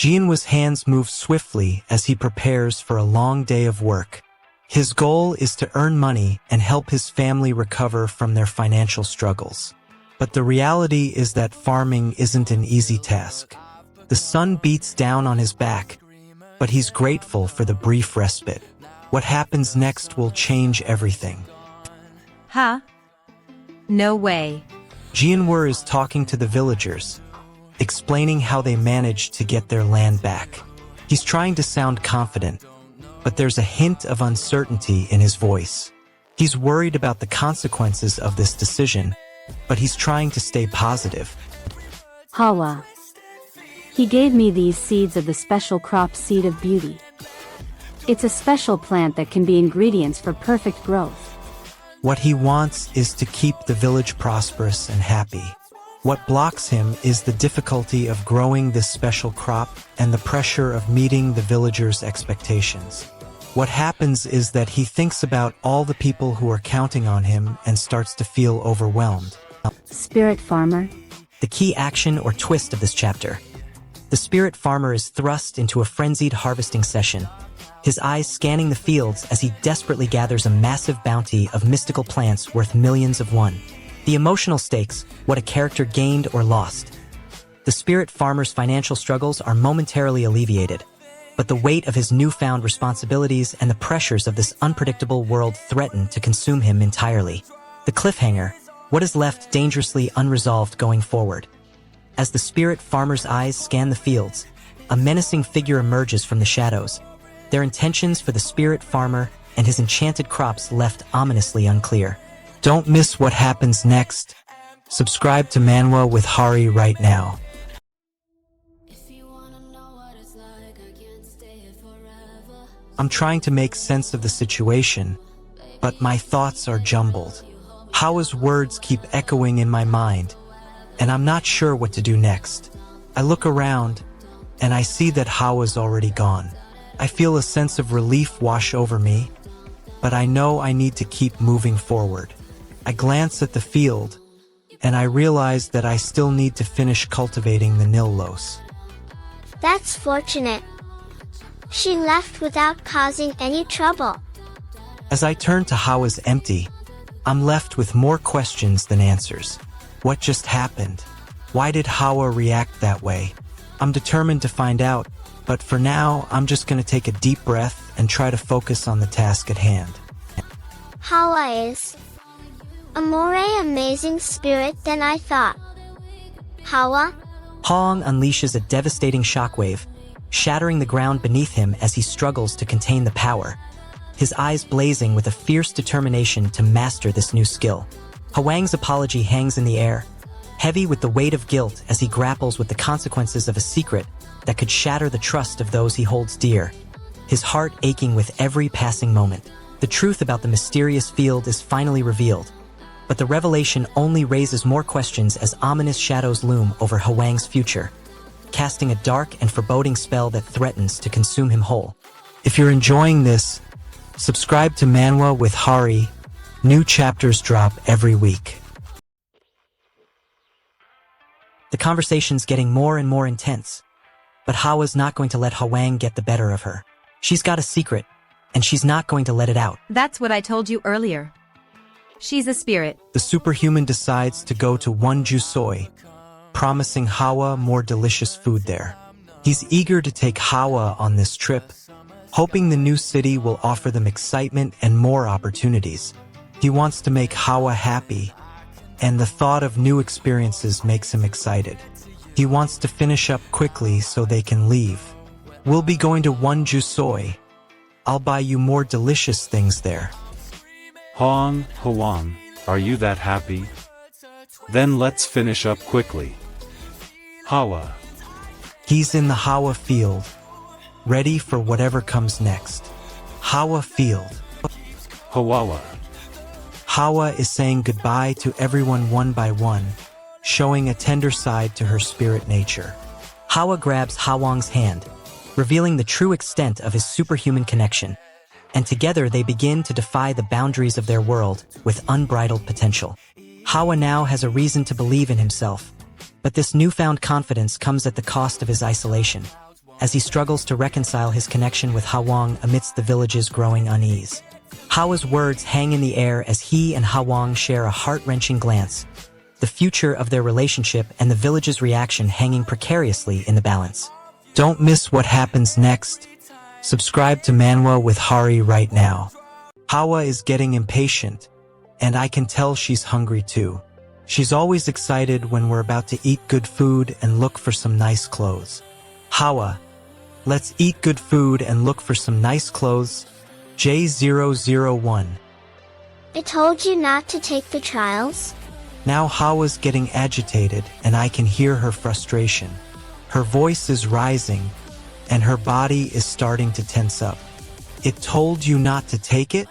Jianhua's hands move swiftly as he prepares for a long day of work. His goal is to earn money and help his family recover from their financial struggles. But the reality is that farming isn't an easy task. The sun beats down on his back, but he's grateful for the brief respite. What happens next will change everything. Huh? No way. Jianhua is talking to the villagers, explaining how they managed to get their land back. He's trying to sound confident, but there's a hint of uncertainty in his voice. He's worried about the consequences of this decision, but he's trying to stay positive. Hawa. He gave me these seeds of the special crop seed of beauty. It's a special plant that can be ingredients for perfect growth. What he wants is to keep the village prosperous and happy. What blocks him is the difficulty of growing this special crop and the pressure of meeting the villagers' expectations. What happens is that he thinks about all the people who are counting on him and starts to feel overwhelmed. Spirit farmer. The key action or twist of this chapter. The spirit farmer is thrust into a frenzied harvesting session, his eyes scanning the fields as he desperately gathers a massive bounty of mystical plants worth millions of won. The emotional stakes, what a character gained or lost. The spirit farmer's financial struggles are momentarily alleviated, but the weight of his newfound responsibilities and the pressures of this unpredictable world threaten to consume him entirely. The cliffhanger, what is left dangerously unresolved going forward. As the spirit farmer's eyes scan the fields, a menacing figure emerges from the shadows, their intentions for the spirit farmer and his enchanted crops left ominously unclear. Don't miss what happens next. Subscribe to Manwa with Hari right now. I'm trying to make sense of the situation, but my thoughts are jumbled. Hawa's words keep echoing in my mind, and I'm not sure what to do next. I look around, and I see that Hawa's already gone. I feel a sense of relief wash over me, but I know I need to keep moving forward. I glance at the field, and I realize that I still need to finish cultivating the Nillos. That's fortunate. She left without causing any trouble. As I turn to Hawa's empty, I'm left with more questions than answers. What just happened? Why did Hawa react that way? I'm determined to find out, but for now, I'm just going to take a deep breath and try to focus on the task at hand. Hawa is a more amazing spirit than I thought. Hawa? Hong unleashes a devastating shockwave, shattering the ground beneath him as he struggles to contain the power, his eyes blazing with a fierce determination to master this new skill. Hwang's apology hangs in the air, heavy with the weight of guilt as he grapples with the consequences of a secret that could shatter the trust of those he holds dear, his heart aching with every passing moment. The truth about the mysterious field is finally revealed, but the revelation only raises more questions as ominous shadows loom over Hwang's future, casting a dark and foreboding spell that threatens to consume him whole. If you're enjoying this, subscribe to Manwa with Hari. New chapters drop every week. The conversation's getting more and more intense, but Hawa's not going to let Hwang get the better of her. She's got a secret, and she's not going to let it out. That's what I told you earlier. She's a spirit. The superhuman decides to go to Wonju, promising Hawa more delicious food there. He's eager to take Hawa on this trip, hoping the new city will offer them excitement and more opportunities. He wants to make Hawa happy, and the thought of new experiences makes him excited. He wants to finish up quickly so they can leave. We'll be going to Wonju. I'll buy you more delicious things there. Hwang, are you that happy? Then let's finish up quickly. Hawa. He's in the Hawa field, ready for whatever comes next. Hawa field. Hawawa. Hawa is saying goodbye to everyone one by one, showing a tender side to her spirit nature. Hawa grabs Hwang's hand, revealing the true extent of his superhuman connection, and together they begin to defy the boundaries of their world with unbridled potential. Hawa now has a reason to believe in himself, but this newfound confidence comes at the cost of his isolation. as he struggles to reconcile his connection with Hawang amidst the village's growing unease. Hawa's words hang in the air as he and Hawang share a heart-wrenching glance, the future of their relationship and the village's reaction hanging precariously in the balance. Don't miss what happens next. Subscribe to Manwa with Hari right now. Hawa is getting impatient, and I can tell she's hungry too. She's always excited when we're about to eat good food and look for some nice clothes. Hawa, let's eat good food and look for some nice clothes. J001. I told you not to take the trials. Now Hawa's getting agitated and I can hear her frustration. Her voice is rising and her body is starting to tense up. It told you not to take it?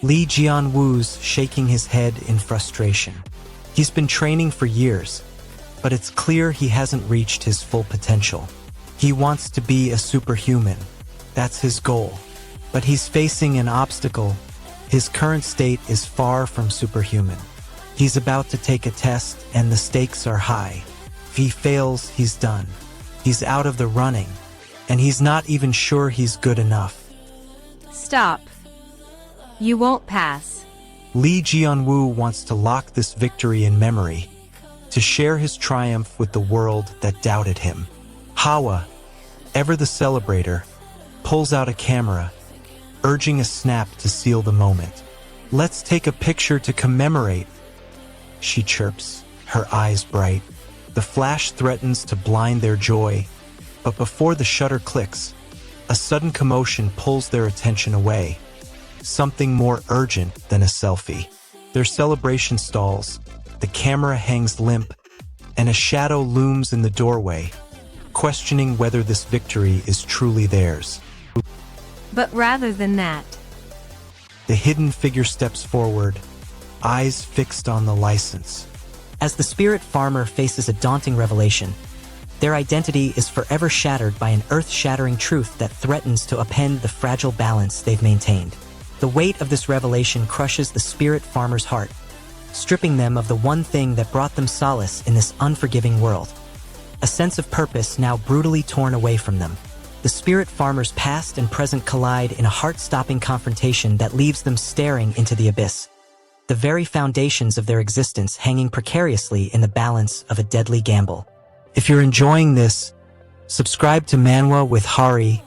Lee Jianwu's shaking his head in frustration. He's been training for years, but it's clear he hasn't reached his full potential. He wants to be a superhuman. That's his goal. But he's facing an obstacle. His current state is far from superhuman. He's about to take a test and the stakes are high. If he fails, he's done. He's out of the running, and he's not even sure he's good enough. Stop. You won't pass. Lee Jianwu wants to lock this victory in memory, to share his triumph with the world that doubted him. Hawa, ever the celebrator, pulls out a camera, urging a snap to seal the moment. Let's take a picture to commemorate, she chirps, her eyes bright. The flash threatens to blind their joy, but before the shutter clicks, a sudden commotion pulls their attention away. Something more urgent than a selfie. Their celebration stalls, the camera hangs limp, and a shadow looms in the doorway, questioning whether this victory is truly theirs. But rather than that, The hidden figure steps forward, eyes fixed on the license. As the spirit farmer faces a daunting revelation, their identity is forever shattered by an earth-shattering truth that threatens to upend the fragile balance they've maintained. The weight of this revelation crushes the spirit farmer's heart, stripping them of the one thing that brought them solace in this unforgiving world. A sense of purpose now brutally torn away from them. The spirit farmer's past and present collide in a heart-stopping confrontation that leaves them staring into the abyss, the very foundations of their existence hanging precariously in the balance of a deadly gamble. If you're enjoying this, subscribe to Manwa with Hari.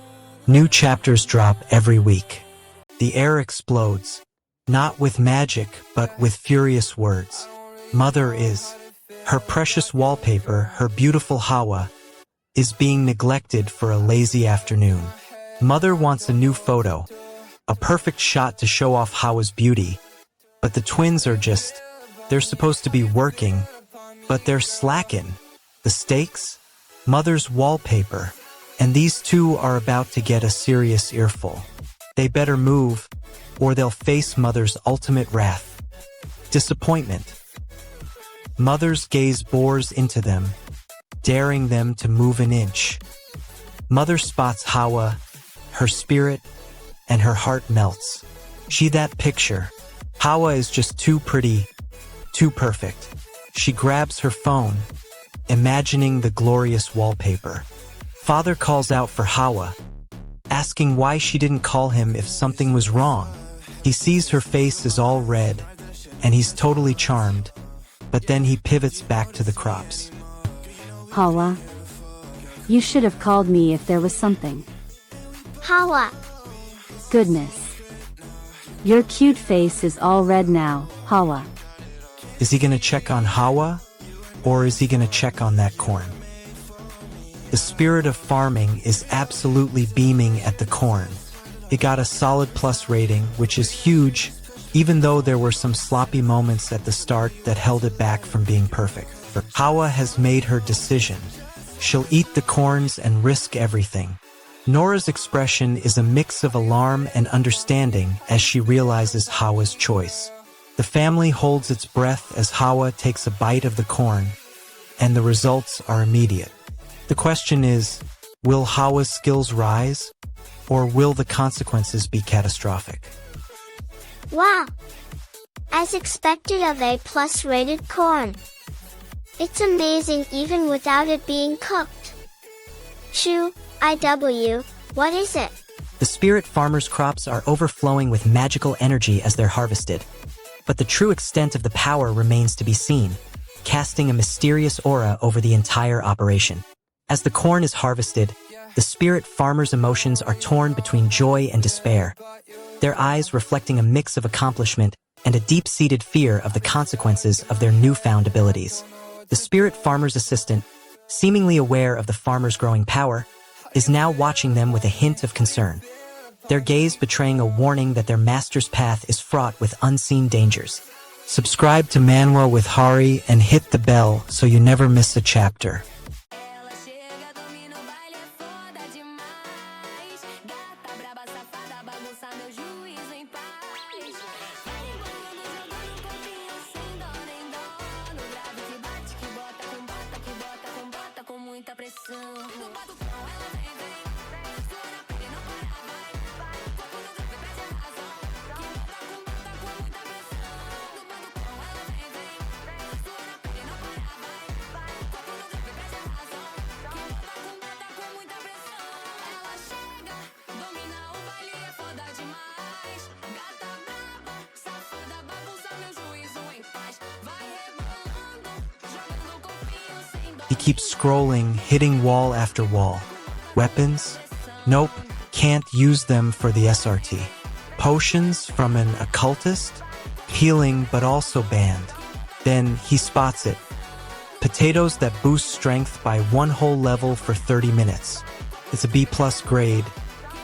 New chapters drop every week. The air explodes, not with magic, but with furious words. Mother is. Her precious wallpaper, her beautiful Hawa, is being neglected for a lazy afternoon. Mother wants a new photo, a perfect shot to show off Hawa's beauty, but the twins are they're supposed to be working, but they're slacking. The stakes? Mother's wallpaper, and these two are about to get a serious earful. They better move, or they'll face Mother's ultimate wrath. Disappointment. Mother's gaze bores into them, daring them to move an inch. Mother spots Hawa, her spirit, and her heart melts. She that picture. Hawa is just too pretty, too perfect. She grabs her phone, imagining the glorious wallpaper. Father calls out for Hawa, asking why she didn't call him if something was wrong. He sees her face is all red, and he's totally charmed, but then he pivots back to the crops. Hawa, you should have called me if there was something. Hawa, Goodness. Your cute face is all red now, Hawa. Is he gonna check on Hawa, or is he gonna check on that corn? The spirit of farming is absolutely beaming at the corn. It got a solid plus rating, which is huge, even though there were some sloppy moments at the start that held it back from being perfect. Hawa has made her decision. She'll eat the corns and risk everything. Nora's expression is a mix of alarm and understanding as she realizes Hawa's choice. The family holds its breath as Hawa takes a bite of the corn, and the results are immediate. The question is, will Hawa's skills rise, or will the consequences be catastrophic? wow! As expected of A+ rated corn. It's amazing even without it being cooked. Shoo, what is it? The spirit farmer's crops are overflowing with magical energy as they're harvested. But the true extent of the power remains to be seen, casting a mysterious aura over the entire operation. As the corn is harvested, the spirit farmer's emotions are torn between joy and despair, their eyes reflecting a mix of accomplishment and a deep-seated fear of the consequences of their newfound abilities. The spirit farmer's assistant, seemingly aware of the farmer's growing power, is now watching them with a hint of concern, their gaze betraying a warning that their master's path is fraught with unseen dangers. Subscribe to Manwa with Hari and hit the bell so you never miss a chapter. Ela chega, domina o baile, é foda demais. Gata braba, safada, bagunça meu juízo em paz. Vai rebolando, jogando copinho sem dó nem dó. No grave que bate, que bota com bota, que bota com bota, com muita pressão. No batucão ela vem, estoura a pele, não para, vai. Foco no grave, preste razão. Que bota com muita pressão. No batucão ela vem, estoura a pele, não para, vai. Foco no grave, preste razão. Que bota com muita pressão. Ela chega, domina o baile, é foda demais. Gata braba, safada, bagunça meu juízo em paz. Vai rebolando, jogando copinho sem dó. He keeps scrolling, hitting wall after wall. Weapons? Nope, can't use them for the SRT. Potions from an occultist? Healing, but also banned. Then he spots it. Potatoes that boost strength by one whole level for 30 minutes. It's a B+ grade,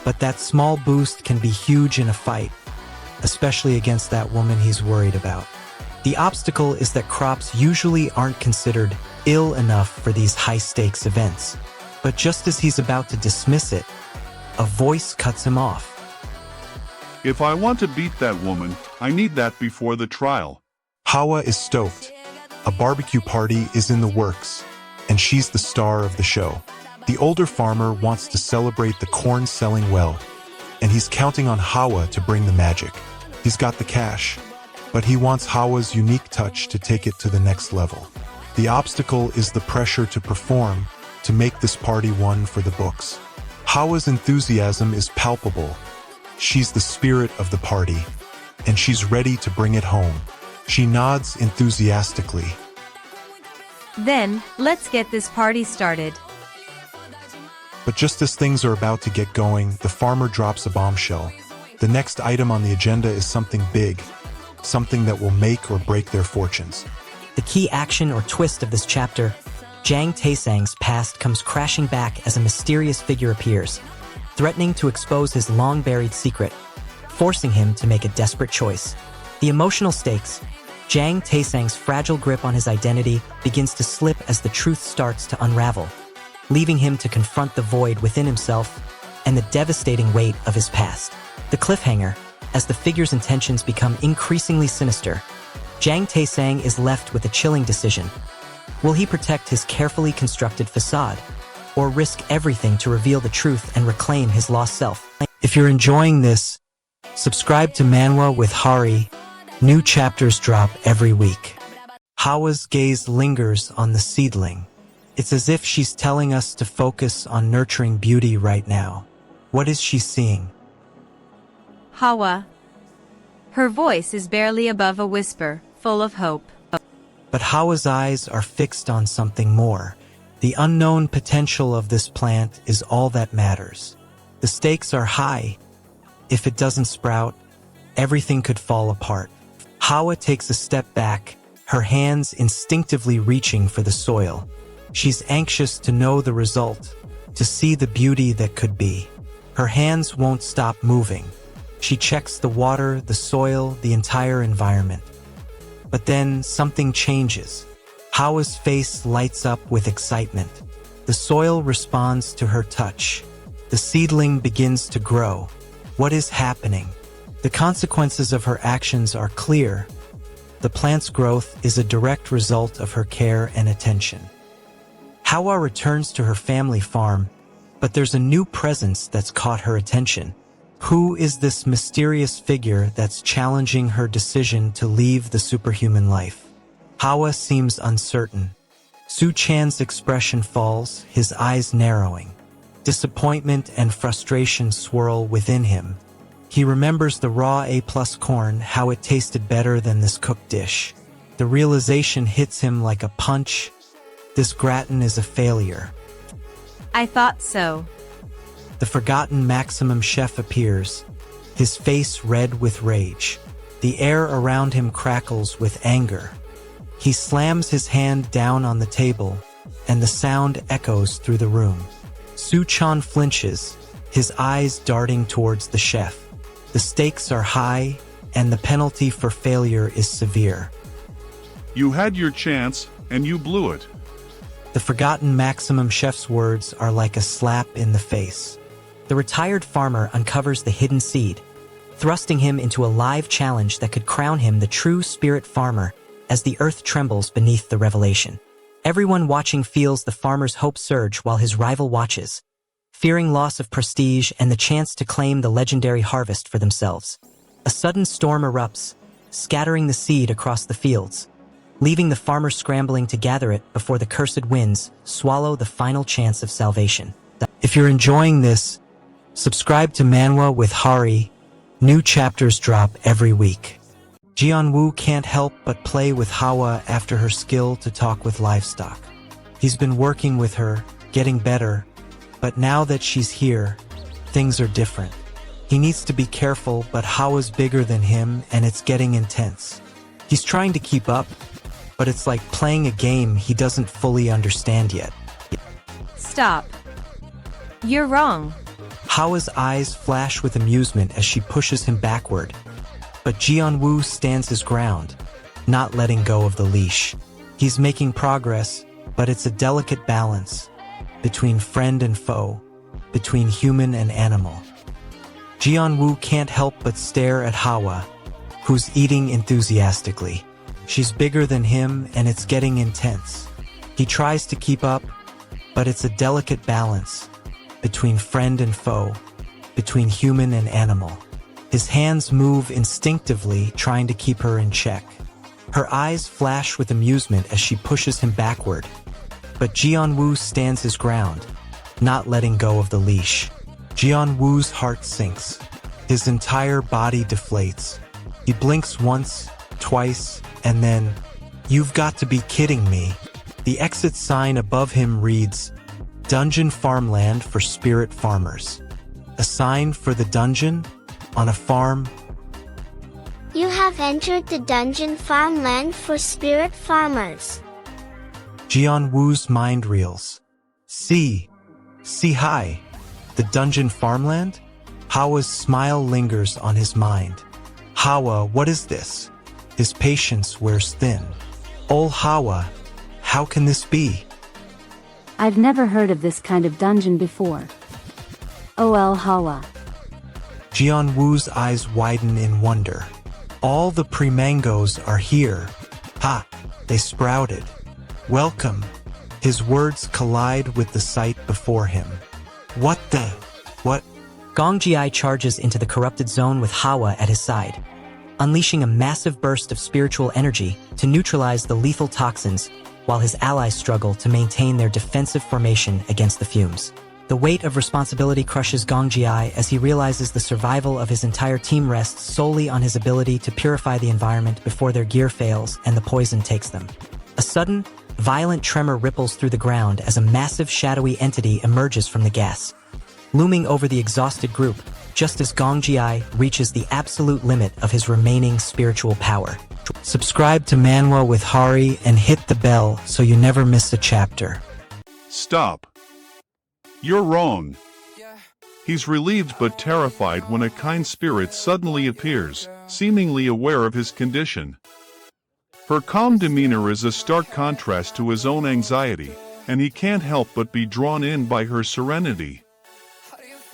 but that small boost can be huge in a fight, especially against that woman he's worried about. The obstacle is that crops usually aren't considered ill enough for these high-stakes events. But just as he's about to dismiss it, a voice cuts him off. If I want to beat that woman, I need that before the trial. Hawa is stoked. A barbecue party is in the works, and she's the star of the show. The older farmer wants to celebrate the corn selling well, and he's counting on Hawa to bring the magic. He's got the cash, but he wants Hawa's unique touch to take it to the next level. The obstacle is the pressure to perform, to make this party one for the books. Hawa's enthusiasm is palpable. She's the spirit of the party, and she's ready to bring it home. She nods enthusiastically. Then, let's get this party started. But just as things are about to get going, the farmer drops a bombshell. The next item on the agenda is something big, something that will make or break their fortunes. The key action or twist of this chapter, Jang Taesang's past comes crashing back as a mysterious figure appears, threatening to expose his long-buried secret, forcing him to make a desperate choice. The emotional stakes, Jang Taesang's fragile grip on his identity begins to slip as the truth starts to unravel, leaving him to confront the void within himself and the devastating weight of his past. The cliffhanger, as the figure's intentions become increasingly sinister, Jang Taesang is left with a chilling decision. Will he protect his carefully constructed facade, or risk everything to reveal the truth and reclaim his lost self? If you're enjoying this, subscribe to Manwa with Hari. New chapters drop every week. Hawa's gaze lingers on the seedling. It's as if she's telling us to focus on nurturing beauty right now. What is she seeing? Hawa. Her voice is barely above a whisper, full of hope. But Hawa's eyes are fixed on something more. The unknown potential of this plant is all that matters. The stakes are high. If it doesn't sprout, everything could fall apart. Hawa takes a step back, her hands instinctively reaching for the soil. She's anxious to know the result, to see the beauty that could be. Her hands won't stop moving. She checks the water, the soil, the entire environment. But then something changes. Hawa's face lights up with excitement. The soil responds to her touch. The seedling begins to grow. What is happening? The consequences of her actions are clear. The plant's growth is a direct result of her care and attention. Hawa returns to her family farm, but there's a new presence that's caught her attention. Who is this mysterious figure that's challenging her decision to leave the superhuman life? Hawa seems uncertain. Su Chan's expression falls, his eyes narrowing. Disappointment and frustration swirl within him. He remembers the raw A+ corn, how it tasted better than this cooked dish. The realization hits him like a punch. This gratin is a failure. I thought so. The forgotten Maximum Chef appears, his face red with rage. The air around him crackles with anger. He slams his hand down on the table, and the sound echoes through the room. Su-chan flinches, his eyes darting towards the chef. The stakes are high, and the penalty for failure is severe. You had your chance, and you blew it. The forgotten Maximum Chef's words are like a slap in the face. The retired farmer uncovers the hidden seed, thrusting him into a live challenge that could crown him the true spirit farmer as the earth trembles beneath the revelation. Everyone watching feels the farmer's hope surge while his rival watches, fearing loss of prestige and the chance to claim the legendary harvest for themselves. A sudden storm erupts, scattering the seed across the fields, leaving the farmer scrambling to gather it before the cursed winds swallow the final chance of salvation. If you're enjoying this, subscribe to Manwa with Hari. New chapters drop every week. Jianwoo can't help but play with Hawa after her skill to talk with livestock. He's been working with her, getting better, but now that she's here, things are different. He needs to be careful, but Hawa's bigger than him and it's getting intense. He's trying to keep up, but it's like playing a game he doesn't fully understand yet. Stop. You're wrong. Hawa's eyes flash with amusement as she pushes him backward, but Jianwoo stands his ground, not letting go of the leash. He's making progress, but it's a delicate balance between friend and foe, between human and animal. Jianwoo can't help but stare at Hawa, who's eating enthusiastically. She's bigger than him and it's getting intense. He tries to keep up, but it's a delicate balance between friend and foe, between human and animal. His hands move instinctively, trying to keep her in check. Her eyes flash with amusement as she pushes him backward, but Jianwoo stands his ground, not letting go of the leash. Jianwoo's heart sinks. His entire body deflates. He blinks once, twice, and then, "You've got to be kidding me." The exit sign above him reads, "Dungeon Farmland for Spirit Farmers." A sign for the dungeon? On a farm? You have entered the dungeon farmland for spirit farmers. Jianwoo's mind reels. See hi. The dungeon farmland? Hawa's smile lingers on his mind. Hawa, what is this? His patience wears thin. Oh Hawa, how can this be? I've never heard of this kind of dungeon before. OL Hawa. Jianwoo's eyes widen in wonder. All the pre-mangoes are here. Ha! They sprouted. Welcome. His words collide with the sight before him. What? Gong Ji charges into the corrupted zone with Hawa at his side, unleashing a massive burst of spiritual energy to neutralize the lethal toxins while his allies struggle to maintain their defensive formation against the fumes. The weight of responsibility crushes Gong Ji as he realizes the survival of his entire team rests solely on his ability to purify the environment before their gear fails and the poison takes them. A sudden, violent tremor ripples through the ground as a massive shadowy entity emerges from the gas, looming over the exhausted group just as Gong Ji reaches the absolute limit of his remaining spiritual power. Subscribe to Manwa with Hari and hit the bell so you never miss a chapter. Stop. You're wrong. He's relieved but terrified when a kind spirit suddenly appears, seemingly aware of his condition. Her calm demeanor is a stark contrast to his own anxiety, and he can't help but be drawn in by her serenity.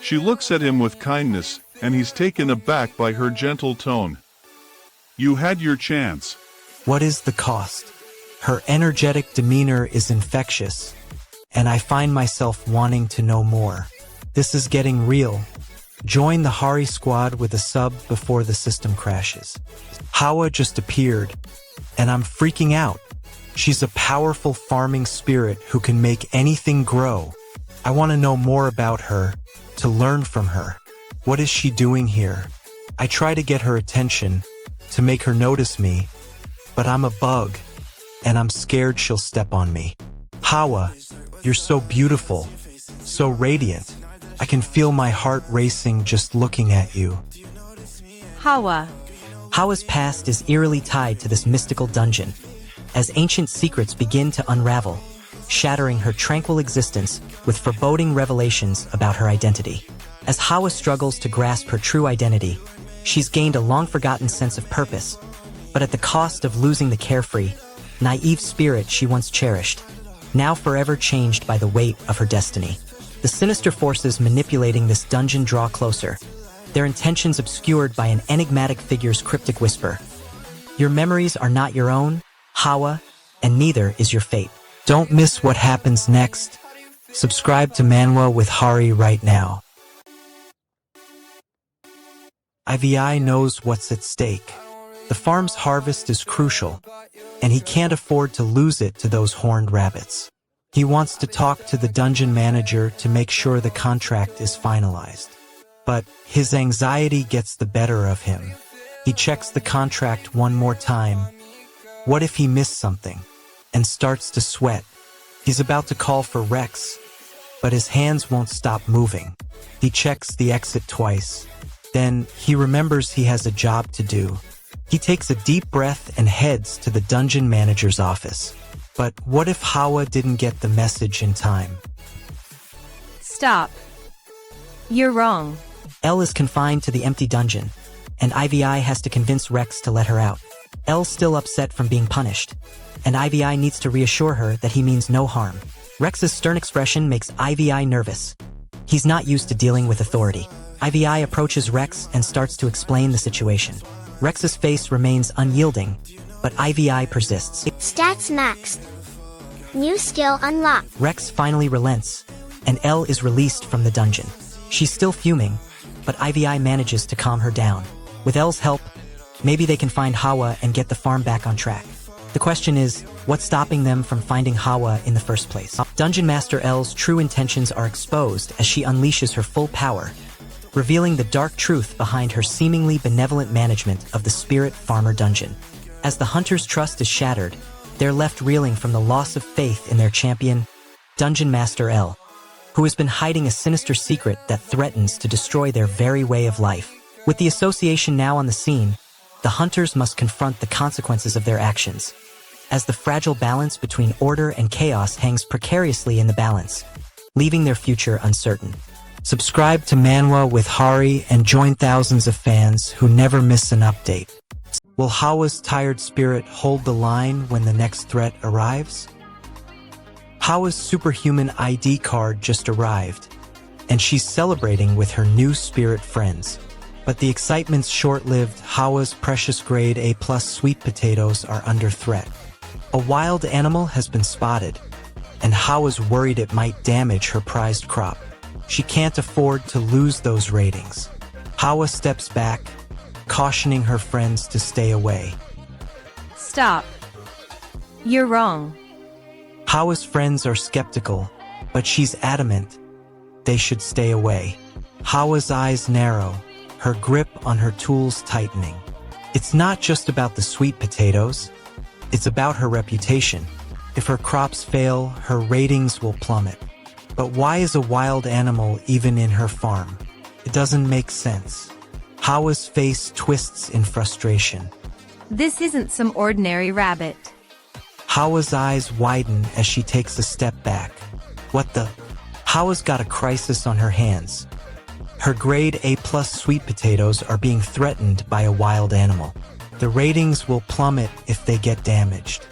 She looks at him with kindness, and he's taken aback by her gentle tone. You had your chance. What is the cost? Her energetic demeanor is infectious, and I find myself wanting to know more. This is getting real. Join the Hari squad with a sub before the system crashes. Hawa just appeared, and I'm freaking out. She's a powerful farming spirit who can make anything grow. I want to know more about her, to learn from her. What is she doing here? I try to get her attention, to make her notice me, but I'm a bug, and I'm scared she'll step on me. Hawa, you're so beautiful, so radiant. I can feel my heart racing just looking at you. Hawa. Hawa's past is eerily tied to this mystical dungeon, as ancient secrets begin to unravel, shattering her tranquil existence with foreboding revelations about her identity. As Hawa struggles to grasp her true identity, she's gained a long-forgotten sense of purpose, but at the cost of losing the carefree, naive spirit she once cherished, now forever changed by the weight of her destiny. The sinister forces manipulating this dungeon draw closer, their intentions obscured by an enigmatic figure's cryptic whisper. Your memories are not your own, Hawa, and neither is your fate. Don't miss what happens next. Subscribe to Manwa with Hari right now. IVI knows what's at stake. The farm's harvest is crucial, and he can't afford to lose it to those horned rabbits. He wants to talk to the dungeon manager to make sure the contract is finalized. But his anxiety gets the better of him. He checks the contract one more time. What if he missed something? And starts to sweat. He's about to call for Rex, but his hands won't stop moving. He checks the exit twice. Then he remembers he has a job to do. He takes a deep breath and heads to the dungeon manager's office. But what if Hawa didn't get the message in time? Stop. You're wrong. Elle is confined to the empty dungeon, and IVI has to convince Rex to let her out. Elle's still upset from being punished, and IVI needs to reassure her that he means no harm. Rex's stern expression makes IVI nervous. He's not used to dealing with authority. IVI approaches Rex and starts to explain the situation. Rex's face remains unyielding, but IVI persists. Stats maxed. New skill unlocked. Rex finally relents, and Elle is released from the dungeon. She's still fuming, but IVI manages to calm her down. With Elle's help, maybe they can find Hawa and get the farm back on track. The question is, what's stopping them from finding Hawa in the first place? Dungeon Master Elle's true intentions are exposed as she unleashes her full power, revealing the dark truth behind her seemingly benevolent management of the Spirit Farmer dungeon. As the hunters' trust is shattered, they're left reeling from the loss of faith in their champion, Dungeon Master Elle, who has been hiding a sinister secret that threatens to destroy their very way of life. With the association now on the scene, the hunters must confront the consequences of their actions, as the fragile balance between order and chaos hangs precariously in the balance, leaving their future uncertain. Subscribe to Manwa with Hari and join thousands of fans who never miss an update. Will Hawa's tired spirit hold the line when the next threat arrives? Hawa's superhuman ID card just arrived, and she's celebrating with her new spirit friends. But the excitement's short-lived. Hawa's precious grade A+ sweet potatoes are under threat. A wild animal has been spotted, and Hawa's worried it might damage her prized crop. She can't afford to lose those ratings. Hawa steps back, cautioning her friends to stay away. Stop. You're wrong. Hawa's friends are skeptical, but she's adamant they should stay away. Hawa's eyes narrow, her grip on her tools tightening. It's not just about the sweet potatoes, it's about her reputation. If her crops fail, her ratings will plummet. But why is a wild animal even in her farm? It doesn't make sense. Hawa's face twists in frustration. This isn't some ordinary rabbit. Hawa's eyes widen as she takes a step back. What the? Hawa's got a crisis on her hands. Her grade A+ sweet potatoes are being threatened by a wild animal. The ratings will plummet if they get damaged.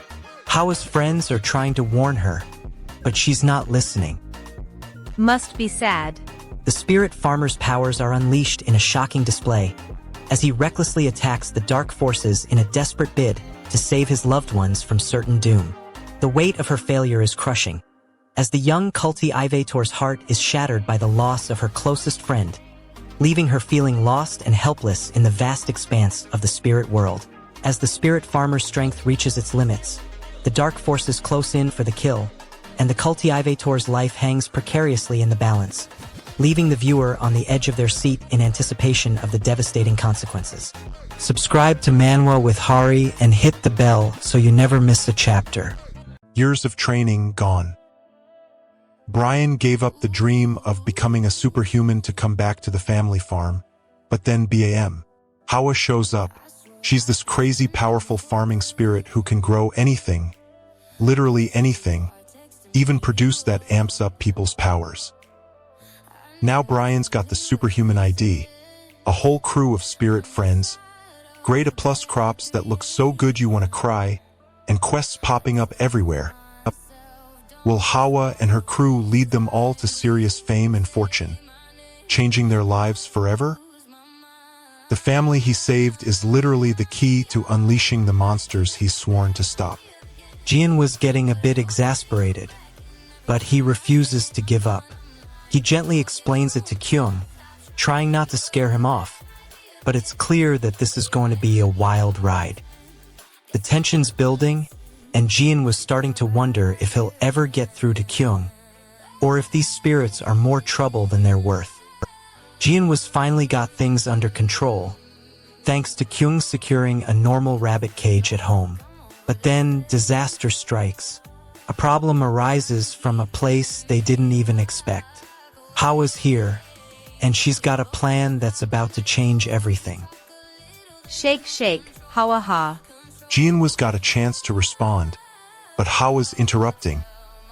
Hawa's friends are trying to warn her, but she's not listening. Must be sad. The Spirit Farmer's powers are unleashed in a shocking display, as he recklessly attacks the dark forces in a desperate bid to save his loved ones from certain doom. The weight of her failure is crushing, as the young cultivator's heart is shattered by the loss of her closest friend, leaving her feeling lost and helpless in the vast expanse of the spirit world. As the Spirit Farmer's strength reaches its limits, the dark forces close in for the kill, and the cultivator's life hangs precariously in the balance, leaving the viewer on the edge of their seat in anticipation of the devastating consequences. Subscribe to Manwa with Hari and hit the bell so you never miss a chapter. Years of training gone. Brian gave up the dream of becoming a superhuman to come back to the family farm, but then BAM. Hawa shows up. She's this crazy powerful farming spirit who can grow anything, literally anything, even produce that amps up people's powers. Now Brian's got the superhuman ID, a whole crew of spirit friends, grade A+ crops that look so good you want to cry, and quests popping up everywhere. Will Hawa and her crew lead them all to serious fame and fortune, changing their lives forever? The family he saved is literally the key to unleashing the monsters he's sworn to stop. Jian was getting a bit exasperated, but he refuses to give up. He gently explains it to Kyung, trying not to scare him off, but it's clear that this is going to be a wild ride. The tension's building, and Jian was starting to wonder if he'll ever get through to Kyung, or if these spirits are more trouble than they're worth. Jian was finally got things under control, thanks to Kyung securing a normal rabbit cage at home. But then disaster strikes. A problem arises from a place they didn't even expect. Hawa's here, and she's got a plan that's about to change everything. Shake, shake, Hawa ha. Jian was got a chance to respond, but Hawa's interrupting,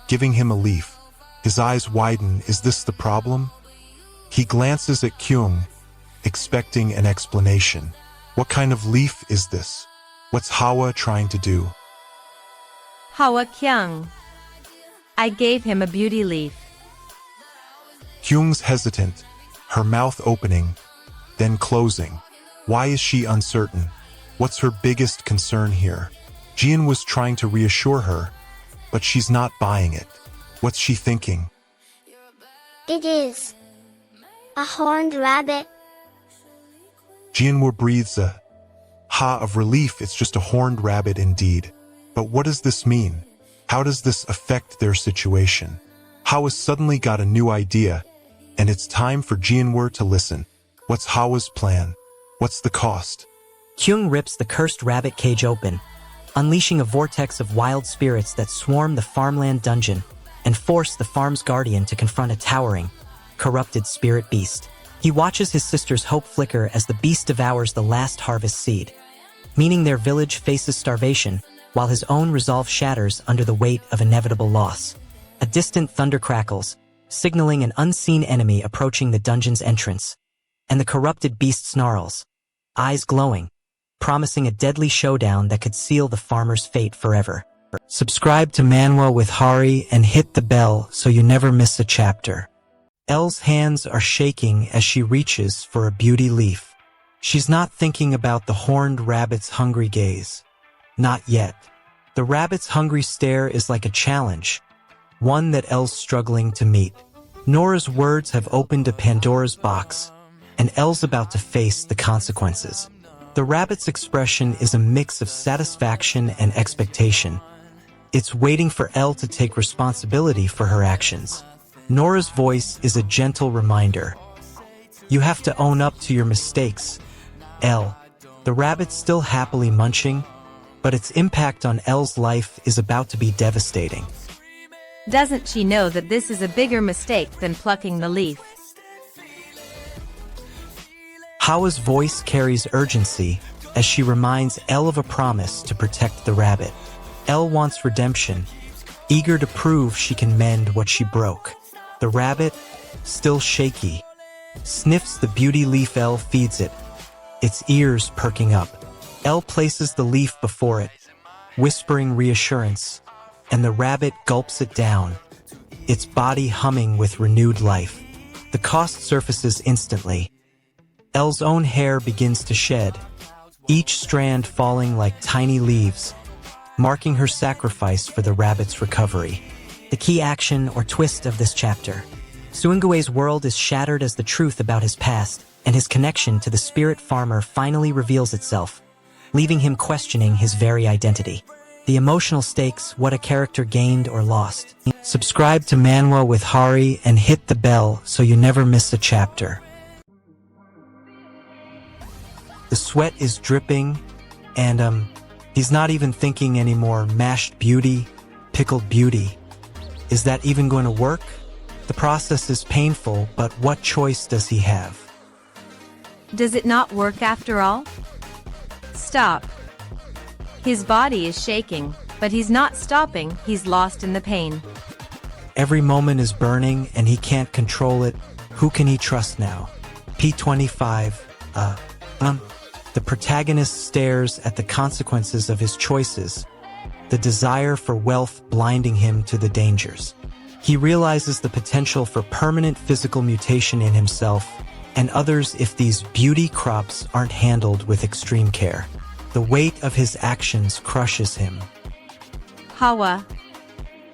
giving him a leaf. His eyes widen. Is this the problem? He glances at Kyung, expecting an explanation. What kind of leaf is this? What's Hawa trying to do? Hawa Kyung. I gave him a beauty leaf. Kyung's hesitant, her mouth opening, then closing. Why is she uncertain? What's her biggest concern here? Jian was trying to reassure her, but she's not buying it. What's she thinking? It is a horned rabbit. Jianwu breathes a ha of relief. It's just a horned rabbit indeed. But what does this mean? How does this affect their situation? Hawa's suddenly got a new idea, and it's time for Jianwu to listen. What's Hawa's plan? What's the cost? Kyung rips the cursed rabbit cage open, unleashing a vortex of wild spirits that swarm the farmland dungeon and force the farm's guardian to confront a towering, corrupted spirit beast. He watches his sister's hope flicker as the beast devours the last harvest seed, meaning their village faces starvation while his own resolve shatters under the weight of inevitable loss. A distant thunder crackles, signaling an unseen enemy approaching the dungeon's entrance, and the corrupted beast snarls, eyes glowing, promising a deadly showdown that could seal the farmer's fate forever. Subscribe to Manwa with Hari and hit the bell so you never miss a chapter. Elle's hands are shaking as she reaches for a beauty leaf. She's not thinking about the horned rabbit's hungry gaze. Not yet. The rabbit's hungry stare is like a challenge, one that Elle's struggling to meet. Nora's words have opened a Pandora's box, and Elle's about to face the consequences. The rabbit's expression is a mix of satisfaction and expectation. It's waiting for Elle to take responsibility for her actions. Nora's voice is a gentle reminder. You have to own up to your mistakes, Elle. The rabbit's still happily munching, but its impact on Elle's life is about to be devastating. Doesn't she know that this is a bigger mistake than plucking the leaf? Hawa's voice carries urgency as she reminds Elle of a promise to protect the rabbit. Elle wants redemption, eager to prove she can mend what she broke. The rabbit, still shaky, sniffs the beauty leaf. Elle feeds it, its ears perking up. Elle places the leaf before it, whispering reassurance, and the rabbit gulps it down, its body humming with renewed life. The cost surfaces instantly. Elle's own hair begins to shed, each strand falling like tiny leaves, marking her sacrifice for the rabbit's recovery. The key action or twist of this chapter. Suingue's world is shattered as the truth about his past and his connection to the spirit farmer finally reveals itself, leaving him questioning his very identity. The emotional stakes, what a character gained or lost. Subscribe to Manwa with Hari and hit the bell so you never miss a chapter. The sweat is dripping, and he's not even thinking anymore. Mashed beauty, pickled beauty. Is that even going to work? The process is painful, but what choice does he have? Does it not work after all? Stop. His body is shaking, but he's not stopping, he's lost in the pain. Every moment is burning and he can't control it. Who can he trust now? P25, The protagonist stares at the consequences of his choices, the desire for wealth blinding him to the dangers. He realizes the potential for permanent physical mutation in himself and others if these beauty crops aren't handled with extreme care. The weight of his actions crushes him. Hawa.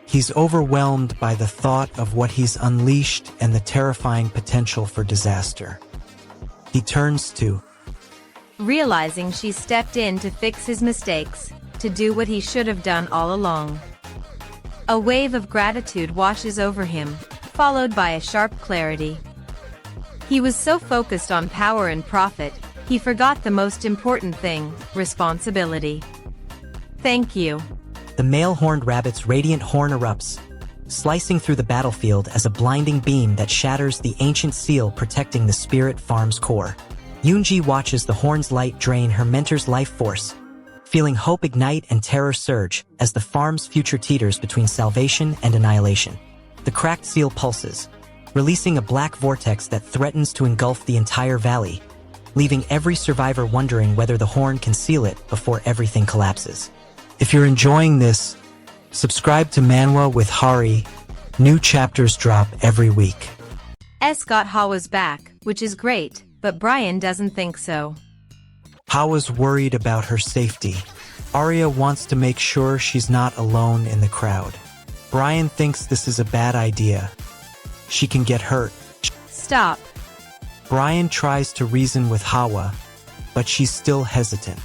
He's overwhelmed by the thought of what he's unleashed and the terrifying potential for disaster. He turns to Realizing she stepped in to fix his mistakes, to do what he should have done all along. A wave of gratitude washes over him, followed by a sharp clarity. He was so focused on power and profit, he forgot the most important thing, responsibility. Thank you. The male horned rabbit's radiant horn erupts, slicing through the battlefield as a blinding beam that shatters the ancient seal protecting the spirit farm's core. Yoonji watches the horn's light drain her mentor's life force, feeling hope ignite and terror surge as the farm's future teeters between salvation and annihilation. The cracked seal pulses, releasing a black vortex that threatens to engulf the entire valley, leaving every survivor wondering whether the horn can seal it before everything collapses. If you're enjoying this, subscribe to Manwa with Hari. New chapters drop every week. S got Hawa's back, which is great, but Brian doesn't think so. Hawa's worried about her safety. Arya wants to make sure she's not alone in the crowd. Brian thinks this is a bad idea. She can get hurt. Stop. Brian tries to reason with Hawa, but she's still hesitant.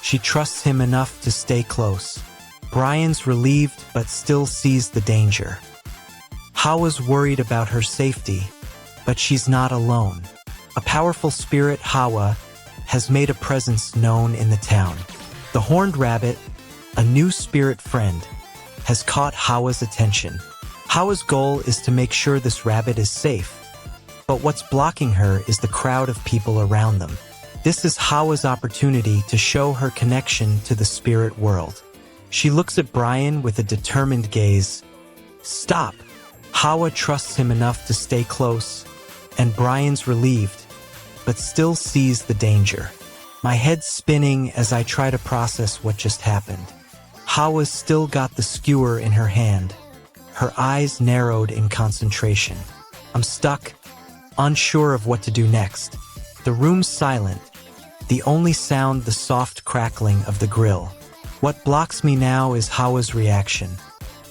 She trusts him enough to stay close. Brian's relieved but still sees the danger. Hawa's worried about her safety, but she's not alone. A powerful spirit, Hawa, has made a presence known in the town. The horned rabbit, a new spirit friend, has caught Hawa's attention. Hawa's goal is to make sure this rabbit is safe, but what's blocking her is the crowd of people around them. This is Hawa's opportunity to show her connection to the spirit world. She looks at Brian with a determined gaze. Stop! Hawa trusts him enough to stay close, and Brian's relieved, but still sees the danger. My head's spinning as I try to process what just happened. Hawa's still got the skewer in her hand, her eyes narrowed in concentration. I'm stuck, unsure of what to do next. The room's silent, the only sound the soft crackling of the grill. What blocks me now is Hawa's reaction.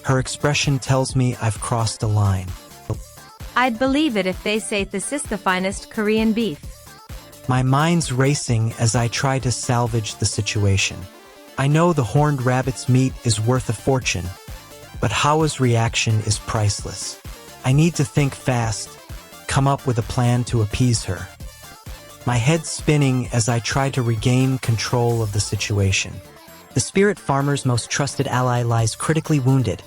Her expression tells me I've crossed a line. I'd believe it if they say this is the finest Korean beef. My mind's racing as I try to salvage the situation. I know the horned rabbit's meat is worth a fortune, but Hawa's reaction is priceless. I need to think fast, come up with a plan to appease her. My head's spinning as I try to regain control of the situation. The spirit farmer's most trusted ally lies critically wounded,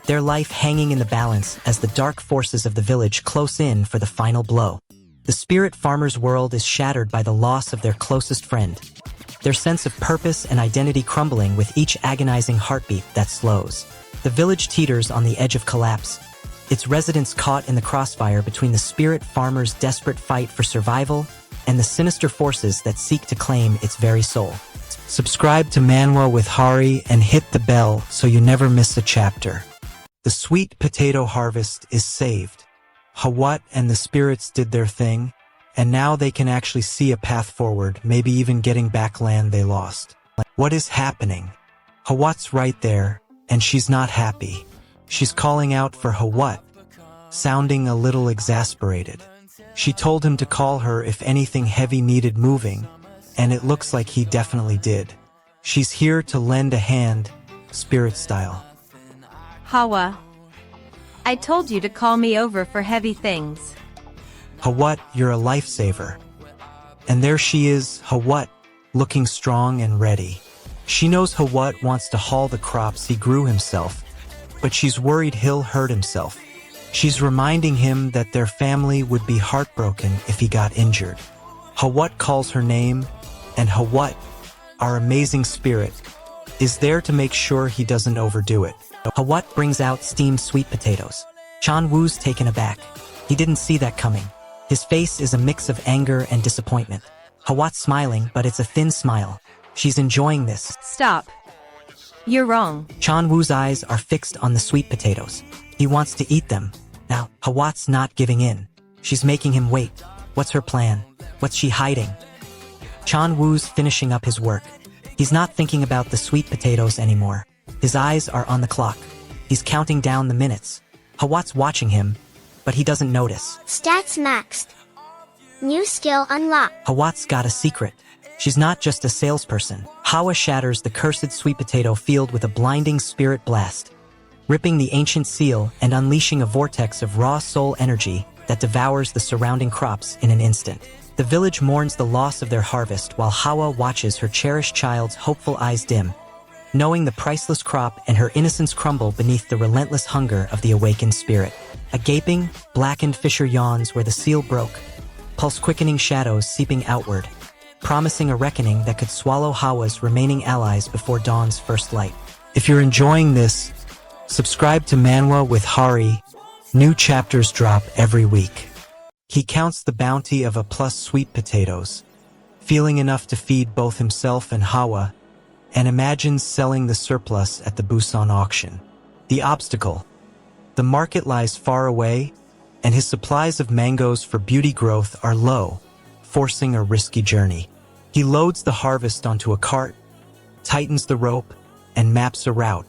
their life hanging in the balance as the dark forces of the village close in for the final blow. The spirit farmer's world is shattered by the loss of their closest friend, their sense of purpose and identity crumbling with each agonizing heartbeat that slows. The village teeters on the edge of collapse, its residents caught in the crossfire between the spirit farmer's desperate fight for survival and the sinister forces that seek to claim its very soul. Subscribe to Manwa with Hari and hit the bell so you never miss a chapter. The sweet potato harvest is saved. Hawat and the spirits did their thing, and now they can actually see a path forward, maybe even getting back land they lost. What is happening? Hawat's right there, and she's not happy. She's calling out for Hawat, sounding a little exasperated. She told him to call her if anything heavy needed moving, and it looks like he definitely did. She's here to lend a hand, spirit style. Hawa. I told you to call me over for heavy things. Hawat, you're a lifesaver. And there she is, Hawat, looking strong and ready. She knows Hawat wants to haul the crops he grew himself, but she's worried he'll hurt himself. She's reminding him that their family would be heartbroken if he got injured. Hawat calls her name, and Hawat, our amazing spirit, is there to make sure he doesn't overdo it. Hawat brings out steamed sweet potatoes. Chan Woo's taken aback. He didn't see that coming. His face is a mix of anger and disappointment. Hawat's smiling, but it's a thin smile. She's enjoying this. Stop. You're wrong. Chan Woo's eyes are fixed on the sweet potatoes. He wants to eat them. Now, Hawat's not giving in. She's making him wait. What's her plan? What's she hiding? Chan Woo's finishing up his work. He's not thinking about the sweet potatoes anymore. His eyes are on the clock. He's counting down the minutes. Hawat's watching him, but he doesn't notice. Stats maxed. New skill unlocked. Hawat's got a secret. She's not just a salesperson. Hawa shatters the cursed sweet potato field with a blinding spirit blast, ripping the ancient seal and unleashing a vortex of raw soul energy that devours the surrounding crops in an instant. The village mourns the loss of their harvest while Hawa watches her cherished child's hopeful eyes dim, knowing the priceless crop and her innocence crumble beneath the relentless hunger of the awakened spirit. A gaping, blackened fissure yawns where the seal broke, pulse-quickening shadows seeping outward, promising a reckoning that could swallow Hawa's remaining allies before dawn's first light. If you're enjoying this, subscribe to Manwa with Hari. New chapters drop every week. He counts the bounty of a+ sweet potatoes, feeling enough to feed both himself and Hawa, and imagines selling the surplus at the Busan auction. The obstacle. The market lies far away, and his supplies of mangoes for beauty growth are low, forcing a risky journey. He loads the harvest onto a cart, tightens the rope, and maps a route,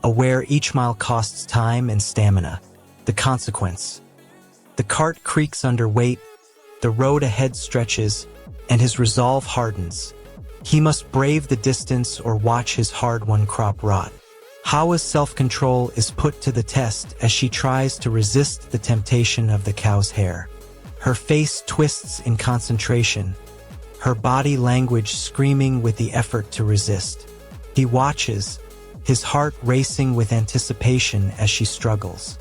aware each mile costs time and stamina. The consequence. The cart creaks under weight, the road ahead stretches, and his resolve hardens. He must brave the distance or watch his hard-won crop rot. Hawa's self-control is put to the test as she tries to resist the temptation of the cow's hair. Her face twists in concentration, her body language screaming with the effort to resist. He watches, his heart racing with anticipation as she struggles.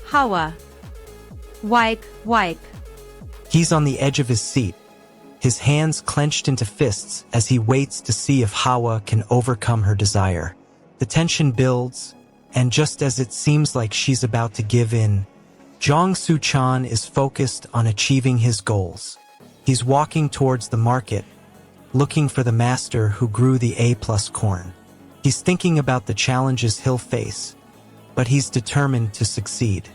Hawa. Wipe, wipe. He's on the edge of his seat, his hands clenched into fists as he waits to see if Hawa can overcome her desire. The tension builds, and just as it seems like she's about to give in, Jong Soo-chan is focused on achieving his goals. He's walking towards the market, looking for the master who grew the A+ corn. He's thinking about the challenges he'll face, but he's determined to succeed.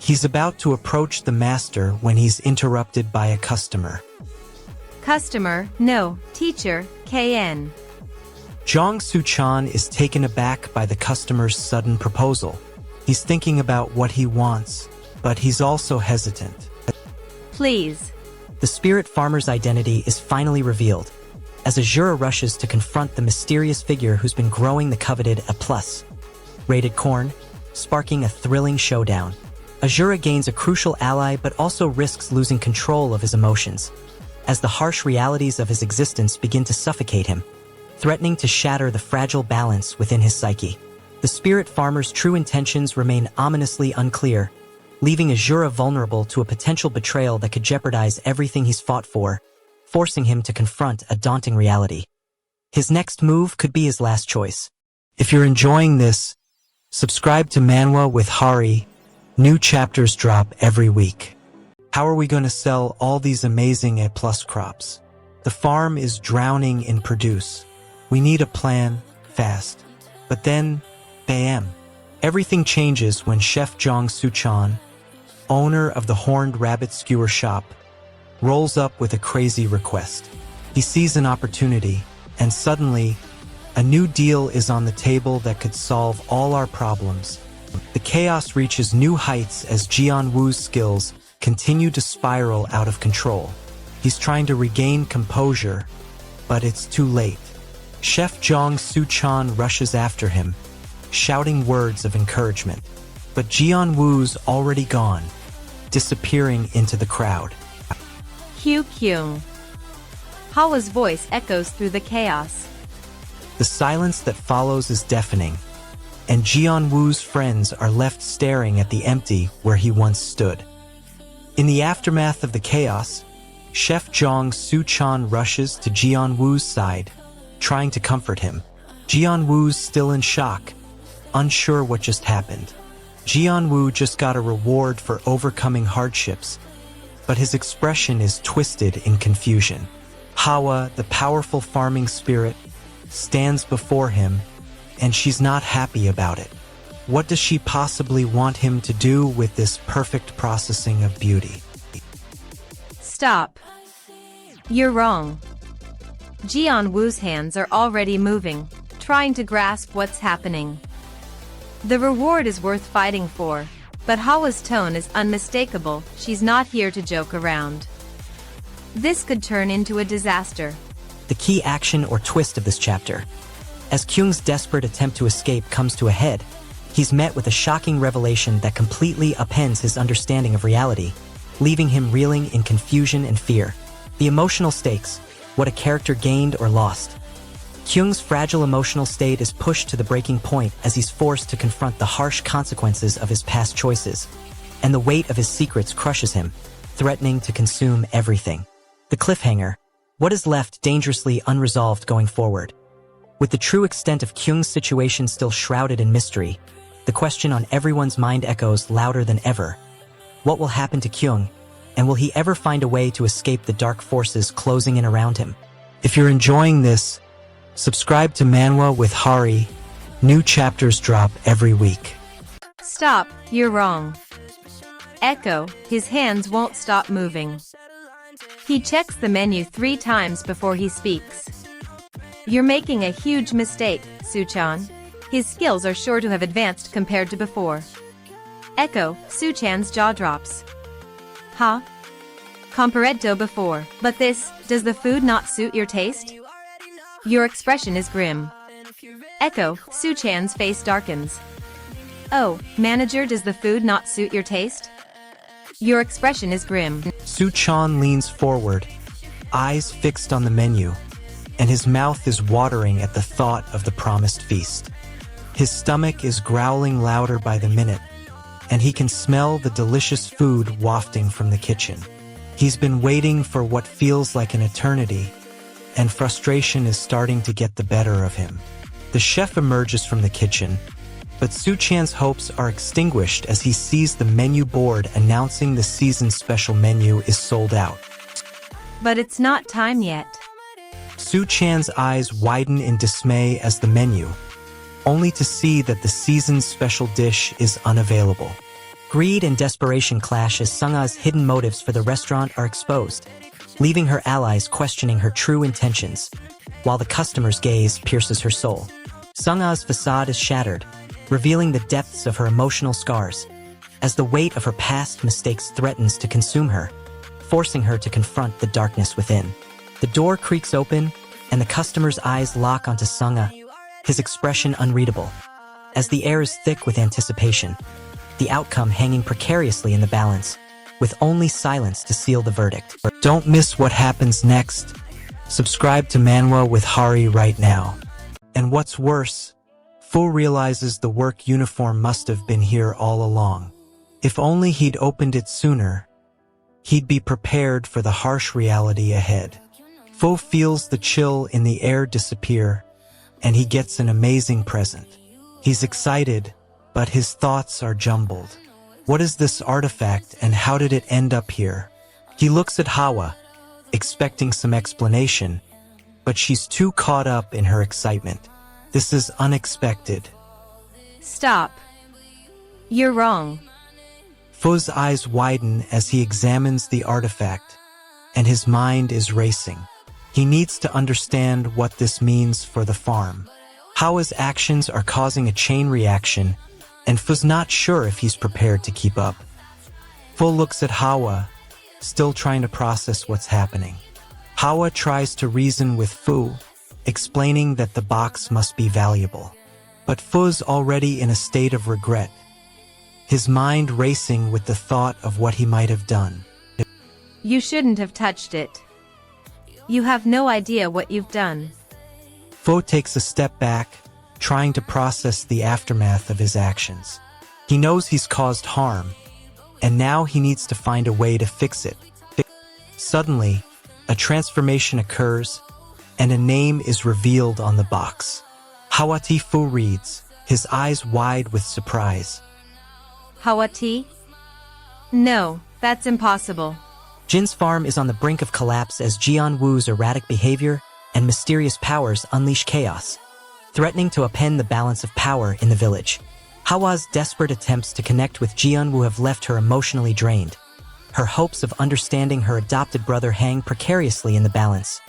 He's about to approach the master when he's interrupted by a customer. Customer, no, teacher, KN. Jong Soo-chan is taken aback by the customer's sudden proposal. He's thinking about what he wants, but he's also hesitant. Please. The spirit farmer's identity is finally revealed, as Azura rushes to confront the mysterious figure who's been growing the coveted A+ rated corn, sparking a thrilling showdown. Azura gains a crucial ally but also risks losing control of his emotions, as the harsh realities of his existence begin to suffocate him, threatening to shatter the fragile balance within his psyche. The spirit farmer's true intentions remain ominously unclear, leaving Azura vulnerable to a potential betrayal that could jeopardize everything he's fought for, forcing him to confront a daunting reality. His next move could be his last choice. If you're enjoying this, subscribe to Manwa with Hari. New chapters drop every week. How are we going to sell all these amazing A+ crops? The farm is drowning in produce. We need a plan, fast. But then, bam! Everything changes when Chef Jong Soo-chan, owner of the Horned Rabbit Skewer Shop, rolls up with a crazy request. He sees an opportunity, and suddenly, a new deal is on the table that could solve all our problems. The chaos reaches new heights as Jian Woo's skills continue to spiral out of control. He's trying to regain composure, but it's too late. Chef Jong Soo-chan rushes after him, shouting words of encouragement. But Jeon-woo's already gone, disappearing into the crowd. Hugh Kyung. Hawa's voice echoes through the chaos. The silence that follows is deafening, and Jeon-woo's friends are left staring at the empty where he once stood. In the aftermath of the chaos, Chef Jong Soo-chan rushes to Jeon-woo's side, trying to comfort him. Jeon-woo's still in shock, unsure what just happened. Jeon-woo just got a reward for overcoming hardships, but his expression is twisted in confusion. Hawa, the powerful farming spirit, stands before him, and she's not happy about it. What does she possibly want him to do with this perfect processing of beauty? Stop. You're wrong. Jeon-woo's hands are already moving, trying to grasp what's happening. The reward is worth fighting for, but Hawa's tone is unmistakable. She's not here to joke around. This could turn into a disaster. The key action or twist of this chapter. As Kyung's desperate attempt to escape comes to a head, he's met with a shocking revelation that completely upends his understanding of reality, leaving him reeling in confusion and fear. The emotional stakes, what a character gained or lost. Kyung's fragile emotional state is pushed to the breaking point as he's forced to confront the harsh consequences of his past choices, and the weight of his secrets crushes him, threatening to consume everything. The cliffhanger, what is left dangerously unresolved going forward? With the true extent of Kyung's situation still shrouded in mystery, the question on everyone's mind echoes louder than ever. What will happen to Kyung, and will he ever find a way to escape the dark forces closing in around him? If you're enjoying this, subscribe to Manwa with Hari. New chapters drop every week. Stop, you're wrong. Echo, his hands won't stop moving. He checks the menu 3 times before he speaks. You're making a huge mistake, Soo-chan. His skills are sure to have advanced compared to before. Echo, Soo-chan's jaw drops. Huh? Compared to before. But this, does the food not suit your taste? Your expression is grim. Echo, Soo-chan's face darkens. Oh, manager, does the food not suit your taste? Your expression is grim. Soo-chan leans forward, eyes fixed on the menu, and his mouth is watering at the thought of the promised feast. His stomach is growling louder by the minute, and he can smell the delicious food wafting from the kitchen. He's been waiting for what feels like an eternity, and frustration is starting to get the better of him. The chef emerges from the kitchen, but Soo-chan's hopes are extinguished as he sees the menu board announcing the season's special menu is sold out. But it's not time yet. Soo-chan's eyes widen in dismay as the menu, only to see that the season's special dish is unavailable. Greed and desperation clash as Sung-a's hidden motives for the restaurant are exposed, leaving her allies questioning her true intentions, while the customer's gaze pierces her soul. Sung-a's facade is shattered, revealing the depths of her emotional scars, as the weight of her past mistakes threatens to consume her, forcing her to confront the darkness within. The door creaks open, and the customer's eyes lock onto Sung-a, his expression unreadable, as the air is thick with anticipation, the outcome hanging precariously in the balance, with only silence to seal the verdict. Don't miss what happens next. Subscribe to Manwa with Hari right now. And what's worse, Fu realizes the work uniform must have been here all along. If only he'd opened it sooner, he'd be prepared for the harsh reality ahead. Fu feels the chill in the air disappear, and he gets an amazing present. He's excited, but his thoughts are jumbled. What is this artifact and how did it end up here? He looks at Hawa, expecting some explanation, but she's too caught up in her excitement. This is unexpected. Stop. You're wrong. Fu's eyes widen as he examines the artifact, and his mind is racing. He needs to understand what this means for the farm. Hawa's actions are causing a chain reaction, and Fu's not sure if he's prepared to keep up. Fu looks at Hawa, still trying to process what's happening. Hawa tries to reason with Fu, explaining that the box must be valuable. But Fu's already in a state of regret, his mind racing with the thought of what he might have done. You shouldn't have touched it. You have no idea what you've done. Fu takes a step back, trying to process the aftermath of his actions. He knows he's caused harm, and now he needs to find a way to fix it. Suddenly, a transformation occurs, and a name is revealed on the box. Hawati Fu reads, his eyes wide with surprise. Hawati? No, that's impossible. Jin's farm is on the brink of collapse as Jian Wu's erratic behavior and mysterious powers unleash chaos, threatening to upend the balance of power in the village. Hawa's desperate attempts to connect with Jian Wu have left her emotionally drained. Her hopes of understanding her adopted brother hang precariously in the balance,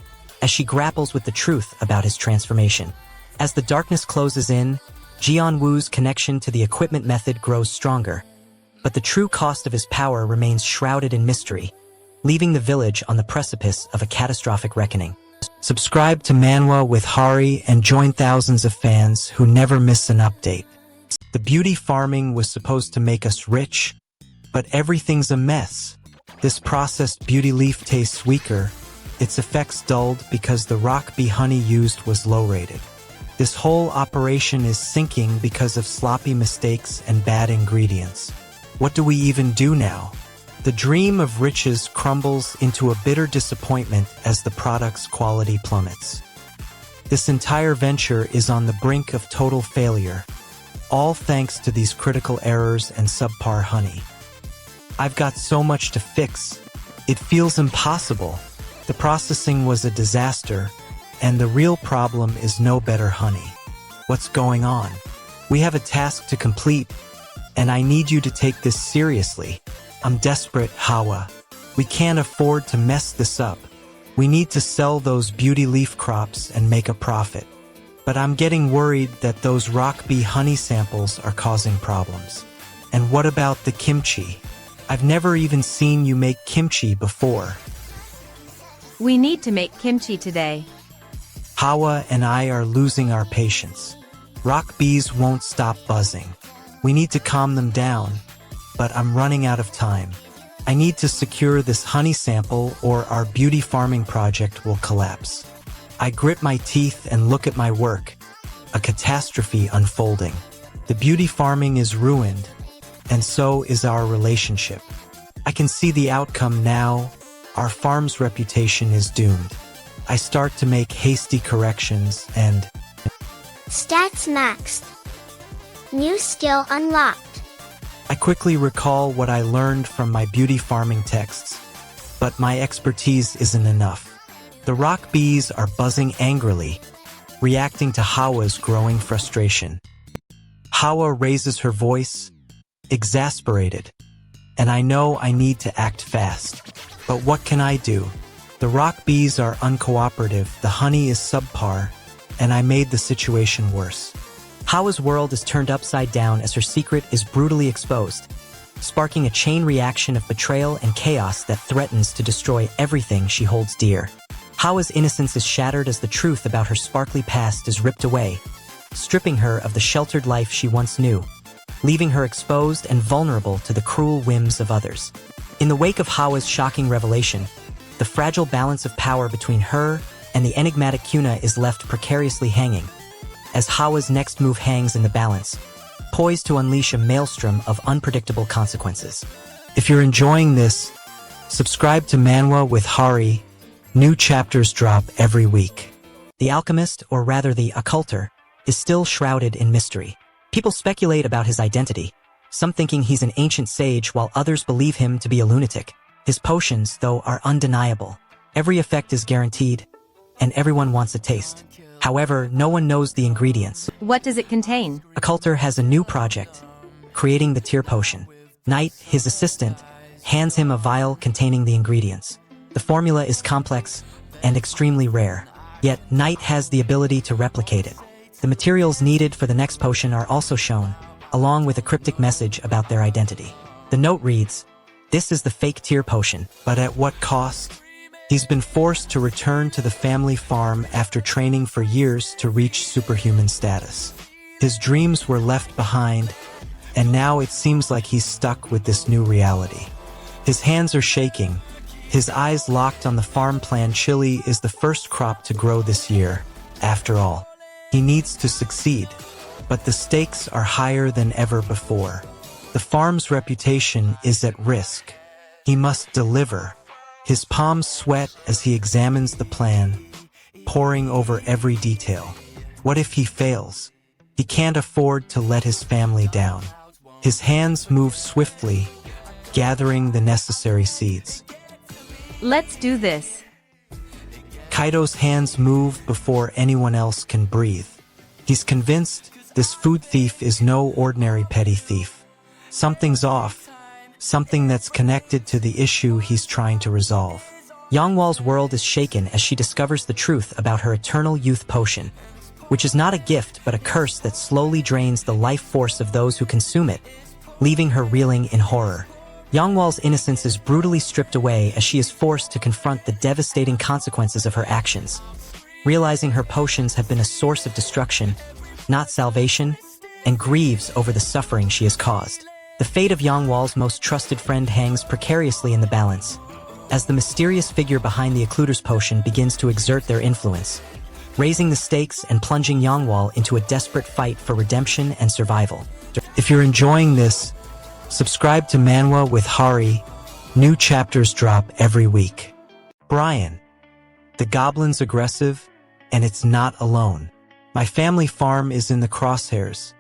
as she grapples with the truth about his transformation. As the darkness closes in, Jian Wu's connection to the equipment method grows stronger, but the true cost of his power remains shrouded in mystery, leaving the village on the precipice of a catastrophic reckoning. Subscribe to Manwa with Hari and join thousands of fans who never miss an update. The beauty farming was supposed to make us rich, but everything's a mess. This processed beauty leaf tastes weaker, its effects dulled because the rock bee honey used was low-rated. This whole operation is sinking because of sloppy mistakes and bad ingredients. What do we even do now? The dream of riches crumbles into a bitter disappointment as the product's quality plummets. This entire venture is on the brink of total failure, all thanks to these critical errors and subpar honey. I've got so much to fix, it feels impossible. The processing was a disaster, and the real problem is no better honey. What's going on? We have a task to complete, and I need you to take this seriously. I'm desperate, Hawa. We can't afford to mess this up. We need to sell those beauty leaf crops and make a profit. But I'm getting worried that those rock bee honey samples are causing problems. And what about the kimchi? I've never even seen you make kimchi before. We need to make kimchi today. Hawa and I are losing our patience. Rock bees won't stop buzzing. We need to calm them down, but I'm running out of time. I need to secure this honey sample or our beauty farming project will collapse. I grit my teeth and look at my work, a catastrophe unfolding. The beauty farming is ruined, and so is our relationship. I can see the outcome now. Our farm's reputation is doomed. I start to make hasty corrections and... Stats maxed. New skill unlocked. I quickly recall what I learned from my beauty farming texts, but my expertise isn't enough. The rock bees are buzzing angrily, reacting to Hawa's growing frustration. Hawa raises her voice, exasperated, and I know I need to act fast. But what can I do? The rock bees are uncooperative, the honey is subpar, and I made the situation worse. Hawa's world is turned upside down as her secret is brutally exposed, sparking a chain reaction of betrayal and chaos that threatens to destroy everything she holds dear. Hawa's innocence is shattered as the truth about her sparkly past is ripped away, stripping her of the sheltered life she once knew, leaving her exposed and vulnerable to the cruel whims of others. In the wake of Hawa's shocking revelation, the fragile balance of power between her and the enigmatic Kuna is left precariously hanging, as Hawa's next move hangs in the balance, poised to unleash a maelstrom of unpredictable consequences. If you're enjoying this, subscribe to Manwa with Hari. New chapters drop every week. The alchemist, or rather the occulter, is still shrouded in mystery. People speculate about his identity, some thinking he's an ancient sage while others believe him to be a lunatic. His potions, though, are undeniable. Every effect is guaranteed, and everyone wants a taste. However, no one knows the ingredients. What does it contain? Occulter has a new project, creating the tear potion. Knight, his assistant, hands him a vial containing the ingredients. The formula is complex and extremely rare, yet Knight has the ability to replicate it. The materials needed for the next potion are also shown, along with a cryptic message about their identity. The note reads, "This is the fake tear potion." But at what cost? He's been forced to return to the family farm after training for years to reach superhuman status. His dreams were left behind, and now it seems like he's stuck with this new reality. His hands are shaking, his eyes locked on the farm plan. Chili is the first crop to grow this year. After all, he needs to succeed, but the stakes are higher than ever before. The farm's reputation is at risk. He must deliver. His palms sweat as he examines the plan, poring over every detail. What if he fails? He can't afford to let his family down. His hands move swiftly, gathering the necessary seeds. Let's do this. Kaido's hands move before anyone else can breathe. He's convinced this food thief is no ordinary petty thief. Something's off, something that's connected to the issue he's trying to resolve. Yangwal's world is shaken as she discovers the truth about her eternal youth potion, which is not a gift but a curse that slowly drains the life force of those who consume it, leaving her reeling in horror. Yangwal's innocence is brutally stripped away as she is forced to confront the devastating consequences of her actions. Realizing her potions have been a source of destruction, not salvation, and grieves over the suffering she has caused. The fate of Yangwal's most trusted friend hangs precariously in the balance, as the mysterious figure behind the occluder's potion begins to exert their influence, raising the stakes and plunging Yangwal into a desperate fight for redemption and survival. If you're enjoying this, subscribe to Manwa with Hari. New chapters drop every week. Brian. The goblin's aggressive, and it's not alone. My family farm is in the crosshairs.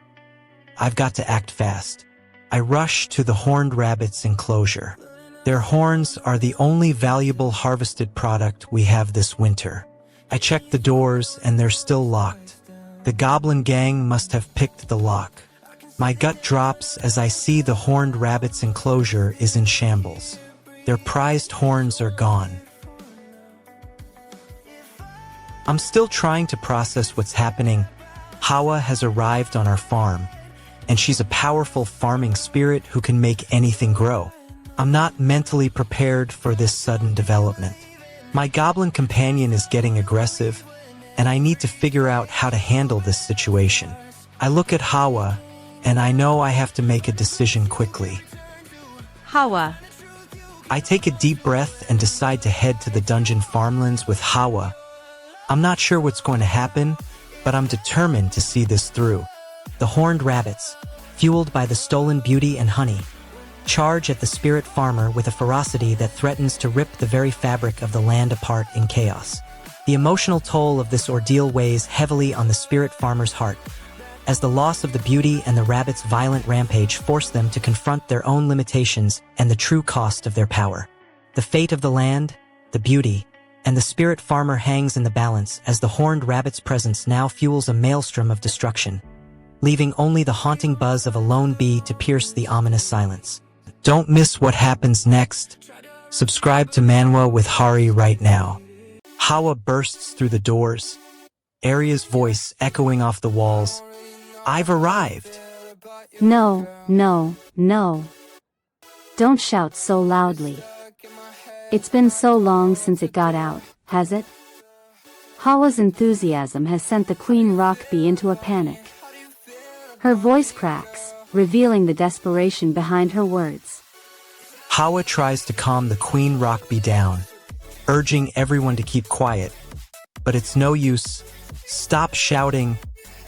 I've got to act fast. I rush to the horned rabbit's enclosure. Their horns are the only valuable harvested product we have this winter. I check the doors and they're still locked. The goblin gang must have picked the lock. My gut drops as I see the horned rabbit's enclosure is in shambles. Their prized horns are gone. I'm still trying to process what's happening. Hawa has arrived on our farm, and she's a powerful farming spirit who can make anything grow. I'm not mentally prepared for this sudden development. My goblin companion is getting aggressive, and I need to figure out how to handle this situation. I look at Hawa, and I know I have to make a decision quickly. Hawa. I take a deep breath and decide to head to the dungeon farmlands with Hawa. I'm not sure what's going to happen, but I'm determined to see this through. The horned rabbits, fueled by the stolen beauty and honey, charge at the spirit farmer with a ferocity that threatens to rip the very fabric of the land apart in chaos. The emotional toll of this ordeal weighs heavily on the spirit farmer's heart, as the loss of the beauty and the rabbits' violent rampage force them to confront their own limitations and the true cost of their power. The fate of the land, the beauty, and the spirit farmer hangs in the balance as the horned rabbit's presence now fuels a maelstrom of destruction, leaving only the haunting buzz of a lone bee to pierce the ominous silence. Don't miss what happens next. Subscribe to Manwa with Hari right now. Hawa bursts through the doors, Arya's voice echoing off the walls. I've arrived. No, no, no. Don't shout so loudly. It's been so long since it got out, has it? Hawa's enthusiasm has sent the Queen Rock Bee into a panic. Her voice cracks, revealing the desperation behind her words. Hawa tries to calm the Queen Rock Bee down, urging everyone to keep quiet. But it's no use. Stop shouting,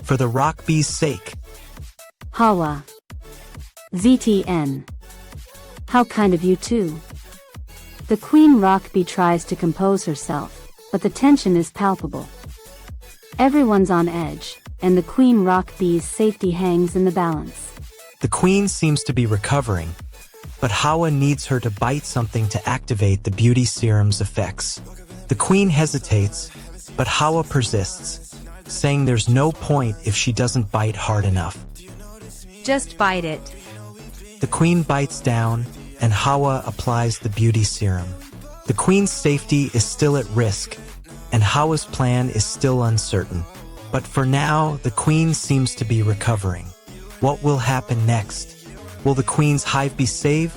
for the Rock Bee's sake. Hawa. ZTN. How kind of you too. The Queen Rock Bee tries to compose herself, but the tension is palpable. Everyone's on edge, and the Queen Rock Bee's safety hangs in the balance. The Queen seems to be recovering, but Hawa needs her to bite something to activate the beauty serum's effects. The Queen hesitates, but Hawa persists, saying there's no point if she doesn't bite hard enough. Just bite it. The Queen bites down, and Hawa applies the beauty serum. The Queen's safety is still at risk, and Hawa's plan is still uncertain. But for now, the Queen seems to be recovering. What will happen next? Will the Queen's hive be saved,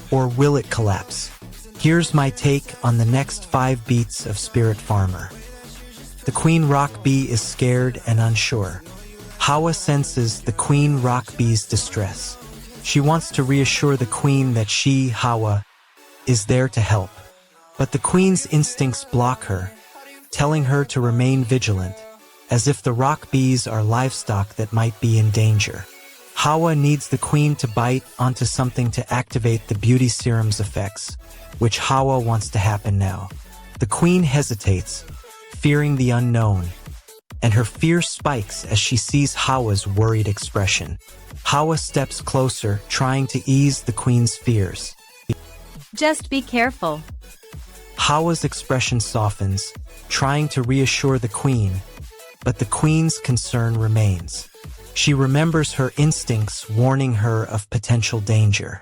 or will it collapse? Here's my take on the next 5 beats of Spirit Farmer. The Queen Rock Bee is scared and unsure. Hawa senses the Queen Rock Bee's distress. She wants to reassure the Queen that she, Hawa, is there to help. But the Queen's instincts block her, telling her to remain vigilant, as if the rock bees are livestock that might be in danger. Hawa needs the Queen to bite onto something to activate the beauty serum's effects, which Hawa wants to happen now. The Queen hesitates, fearing the unknown, and her fear spikes as she sees Hawa's worried expression. Hawa steps closer, trying to ease the Queen's fears. Just be careful. Hawa's expression softens, trying to reassure the Queen, but the Queen's concern remains. She remembers her instincts warning her of potential danger.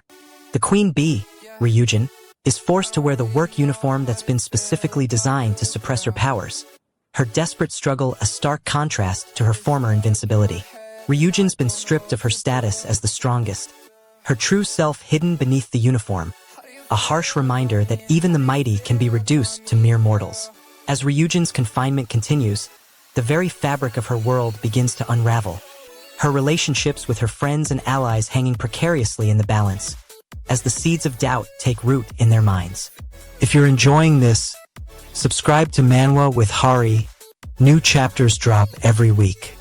The Queen Bee, Ryujin, is forced to wear the work uniform that's been specifically designed to suppress her powers. Her desperate struggle a stark contrast to her former invincibility. Ryujin's been stripped of her status as the strongest, her true self hidden beneath the uniform, a harsh reminder that even the mighty can be reduced to mere mortals. As Ryujin's confinement continues, the very fabric of her world begins to unravel, her relationships with her friends and allies hanging precariously in the balance, as the seeds of doubt take root in their minds. If you're enjoying this, subscribe to Manwa with Hari. New chapters drop every week.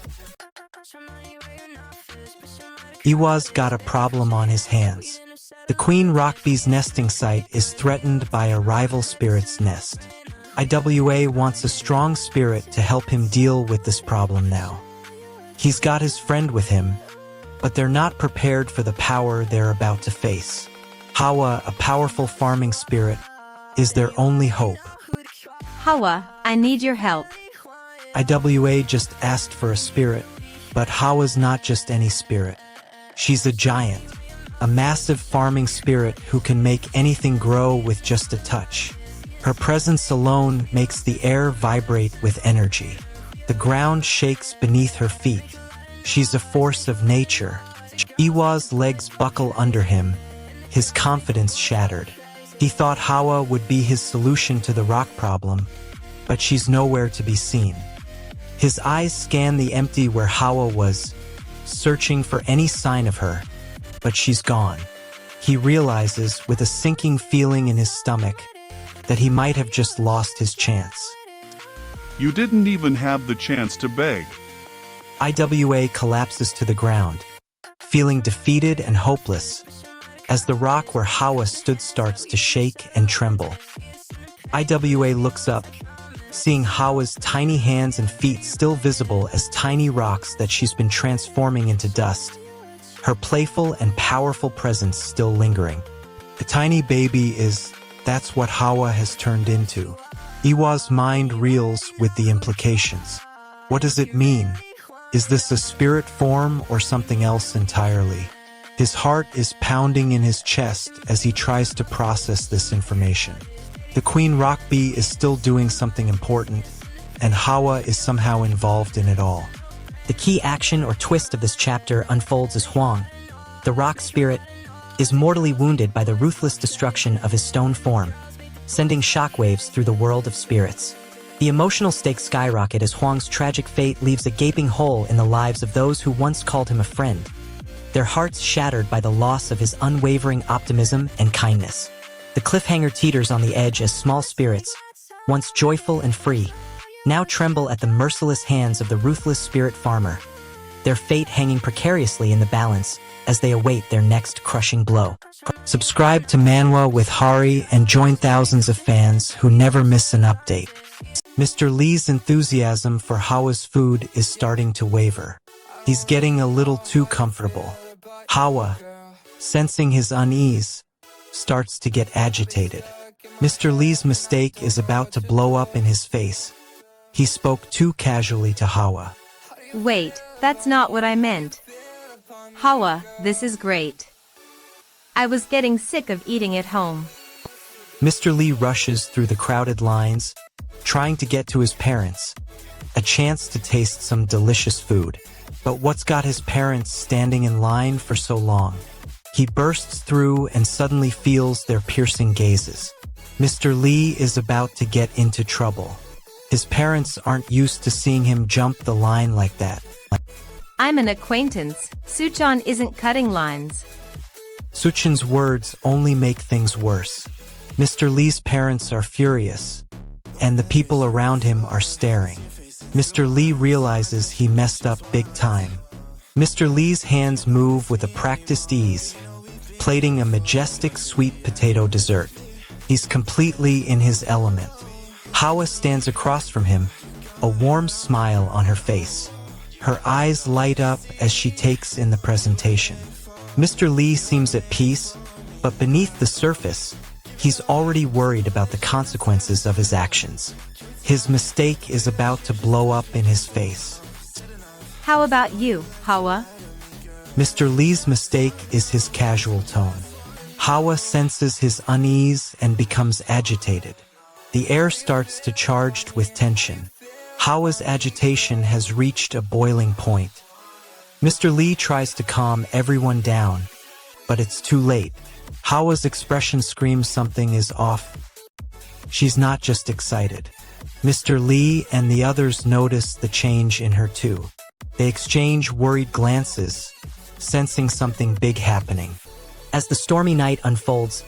Iwa's got a problem on his hands. The Queen Rockbee's nesting site is threatened by a rival spirit's nest. IWA wants a strong spirit to help him deal with this problem now. He's got his friend with him, but they're not prepared for the power they're about to face. Hawa, a powerful farming spirit, is their only hope. Hawa, I need your help. IWA just asked for a spirit, but Hawa's not just any spirit. She's a giant, a massive farming spirit who can make anything grow with just a touch. Her presence alone makes the air vibrate with energy. The ground shakes beneath her feet. She's a force of nature. Iwa's legs buckle under him, his confidence shattered. He thought Hawa would be his solution to the rock problem, but she's nowhere to be seen. His eyes scan the empty where Hawa was, searching for any sign of her, but she's gone. He realizes, with a sinking feeling in his stomach, that he might have just lost his chance. You didn't even have the chance to beg. IWA collapses to the ground, feeling defeated and hopeless, as the rock where Hawa stood starts to shake and tremble. IWA looks up, seeing Hawa's tiny hands and feet still visible as tiny rocks that she's been transforming into dust, her playful and powerful presence still lingering. The tiny baby that's what Hawa has turned into. Iwa's mind reels with the implications. What does it mean? Is this a spirit form or something else entirely? His heart is pounding in his chest as he tries to process this information. The Queen Rockbee is still doing something important, and Hawa is somehow involved in it all. The key action or twist of this chapter unfolds as Huang, the rock spirit, is mortally wounded by the ruthless destruction of his stone form, sending shockwaves through the world of spirits. The emotional stakes skyrocket as Huang's tragic fate leaves a gaping hole in the lives of those who once called him a friend, their hearts shattered by the loss of his unwavering optimism and kindness. The cliffhanger teeters on the edge as small spirits, once joyful and free, now tremble at the merciless hands of the ruthless spirit farmer, their fate hanging precariously in the balance as they await their next crushing blow. Subscribe to Manwa with Hari and join thousands of fans who never miss an update. Mr. Lee's enthusiasm for Hawa's food is starting to waver. He's getting a little too comfortable. Hawa, sensing his unease, starts to get agitated. Mr. Lee's mistake is about to blow up in his face. He spoke too casually to Hawa. Wait, that's not what I meant. Hawa, this is great. I was getting sick of eating at home. Mr. Lee rushes through the crowded lines, trying to get to his parents, a chance to taste some delicious food. But what's got his parents standing in line for so long? He bursts through and suddenly feels their piercing gazes. Mr. Lee is about to get into trouble. His parents aren't used to seeing him jump the line like that. I'm an acquaintance. Suchan isn't cutting lines. Suchin's words only make things worse. Mr. Lee's parents are furious, and the people around him are staring. Mr. Lee realizes he messed up big time. Mr. Lee's hands move with a practiced ease, plating a majestic sweet potato dessert. He's completely in his element. Hawa stands across from him, a warm smile on her face. Her eyes light up as she takes in the presentation. Mr. Lee seems at peace, but beneath the surface, he's already worried about the consequences of his actions. His mistake is about to blow up in his face. How about you, Hawa? Mr. Lee's mistake is his casual tone. Hawa senses his unease and becomes agitated. The air starts to charge with tension. Hawa's agitation has reached a boiling point. Mr. Lee tries to calm everyone down, but it's too late. Hawa's expression screams something is off. She's not just excited. Mr. Lee and the others notice the change in her too. They exchange worried glances, sensing something big happening. As the stormy night unfolds,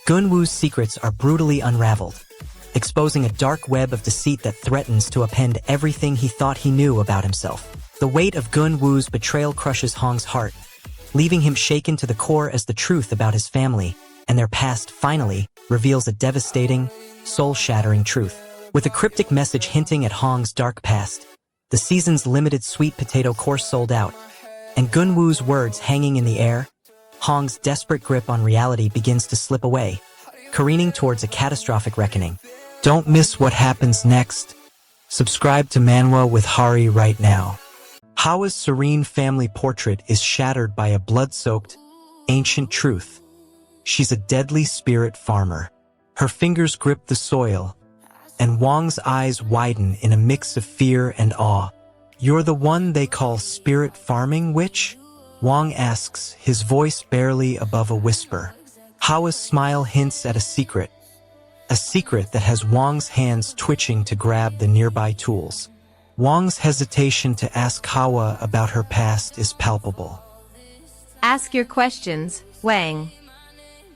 Gunwoo's secrets are brutally unraveled, exposing a dark web of deceit that threatens to upend everything he thought he knew about himself. The weight of Gunwoo's betrayal crushes Hong's heart, leaving him shaken to the core as the truth about his family and their past finally reveals a devastating, soul-shattering truth. With a cryptic message hinting at Hong's dark past, the season's limited sweet potato course sold out, and Gunwoo's words hanging in the air, Hong's desperate grip on reality begins to slip away, careening towards a catastrophic reckoning. Don't miss what happens next. Subscribe to Manwa with Hari right now. Hawa's serene family portrait is shattered by a blood-soaked, ancient truth. She's a deadly spirit farmer. Her fingers grip the soil, and Wang's eyes widen in a mix of fear and awe. You're the one they call spirit farming witch? Wang asks, his voice barely above a whisper. Hawa's smile hints at a secret that has Wang's hands twitching to grab the nearby tools. Wang's hesitation to ask Hawa about her past is palpable. Ask your questions, Wang.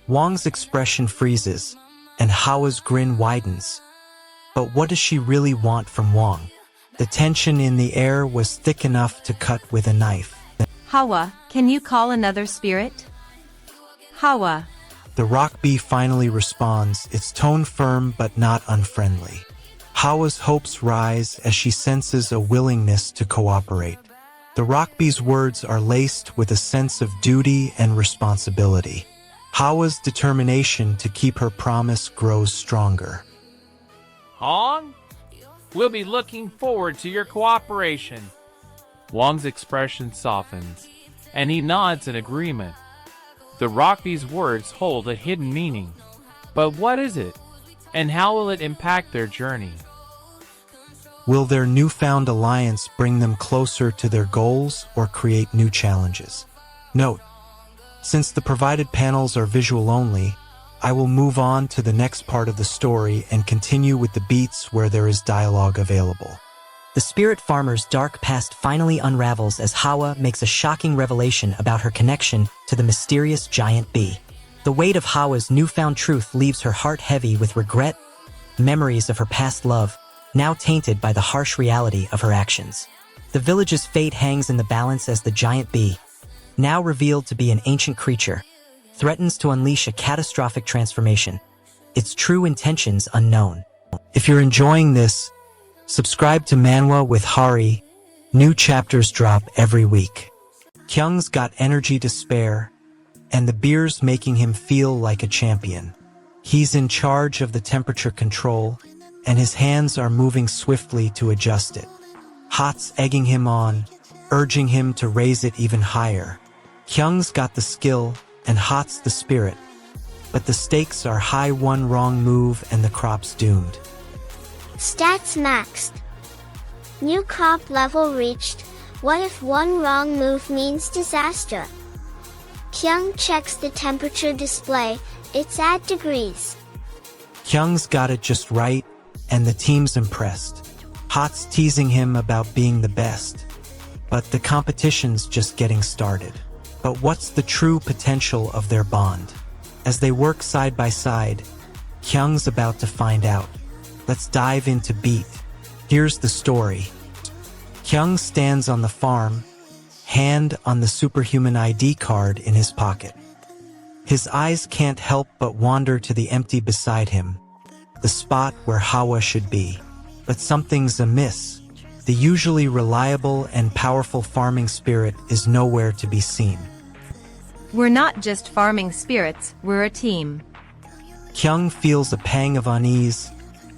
Wang's expression freezes, and Hawa's grin widens. But what does she really want from Wang? The tension in the air was thick enough to cut with a knife. Hawa, can you call another spirit? Hawa. The rock bee finally responds, its tone firm but not unfriendly. Hawa's hopes rise as she senses a willingness to cooperate. The rock bee's words are laced with a sense of duty and responsibility. Hawa's determination to keep her promise grows stronger. Hong? We'll be looking forward to your cooperation. Wang's expression softens, and he nods in agreement. The Rockbee's words hold a hidden meaning. But what is it? And how will it impact their journey? Will their newfound alliance bring them closer to their goals or create new challenges? Note: since the provided panels are visual only, I will move on to the next part of the story and continue with the beats where there is dialogue available. The spirit farmer's dark past finally unravels as Hawa makes a shocking revelation about her connection to the mysterious giant bee. The weight of Hawa's newfound truth leaves her heart heavy with regret, memories of her past love, now tainted by the harsh reality of her actions. The village's fate hangs in the balance as the giant bee, now revealed to be an ancient creature, threatens to unleash a catastrophic transformation, its true intentions unknown. If you're enjoying this, subscribe to Manwa with Hari. New chapters drop every week. Kyung's got energy to spare, and the beer's making him feel like a champion. He's in charge of the temperature control, and his hands are moving swiftly to adjust it. Hot's egging him on, urging him to raise it even higher. Kyung's got the skill, and Hot's the spirit. But the stakes are high. One wrong move and the crop's doomed. Stats maxed. New crop level reached. What if one wrong move means disaster? Kyung checks the temperature display. It's at degrees. Kyung's got it just right, and the team's impressed. Hot's teasing him about being the best. But the competition's just getting started. But what's the true potential of their bond? As they work side by side, Kyung's about to find out. Let's dive into Beat. Here's the story. Kyung stands on the farm, hand on the superhuman ID card in his pocket. His eyes can't help but wander to the empty beside him, the spot where Hawa should be. But something's amiss. The usually reliable and powerful farming spirit is nowhere to be seen. We're not just farming spirits, we're a team. Kyung feels a pang of unease,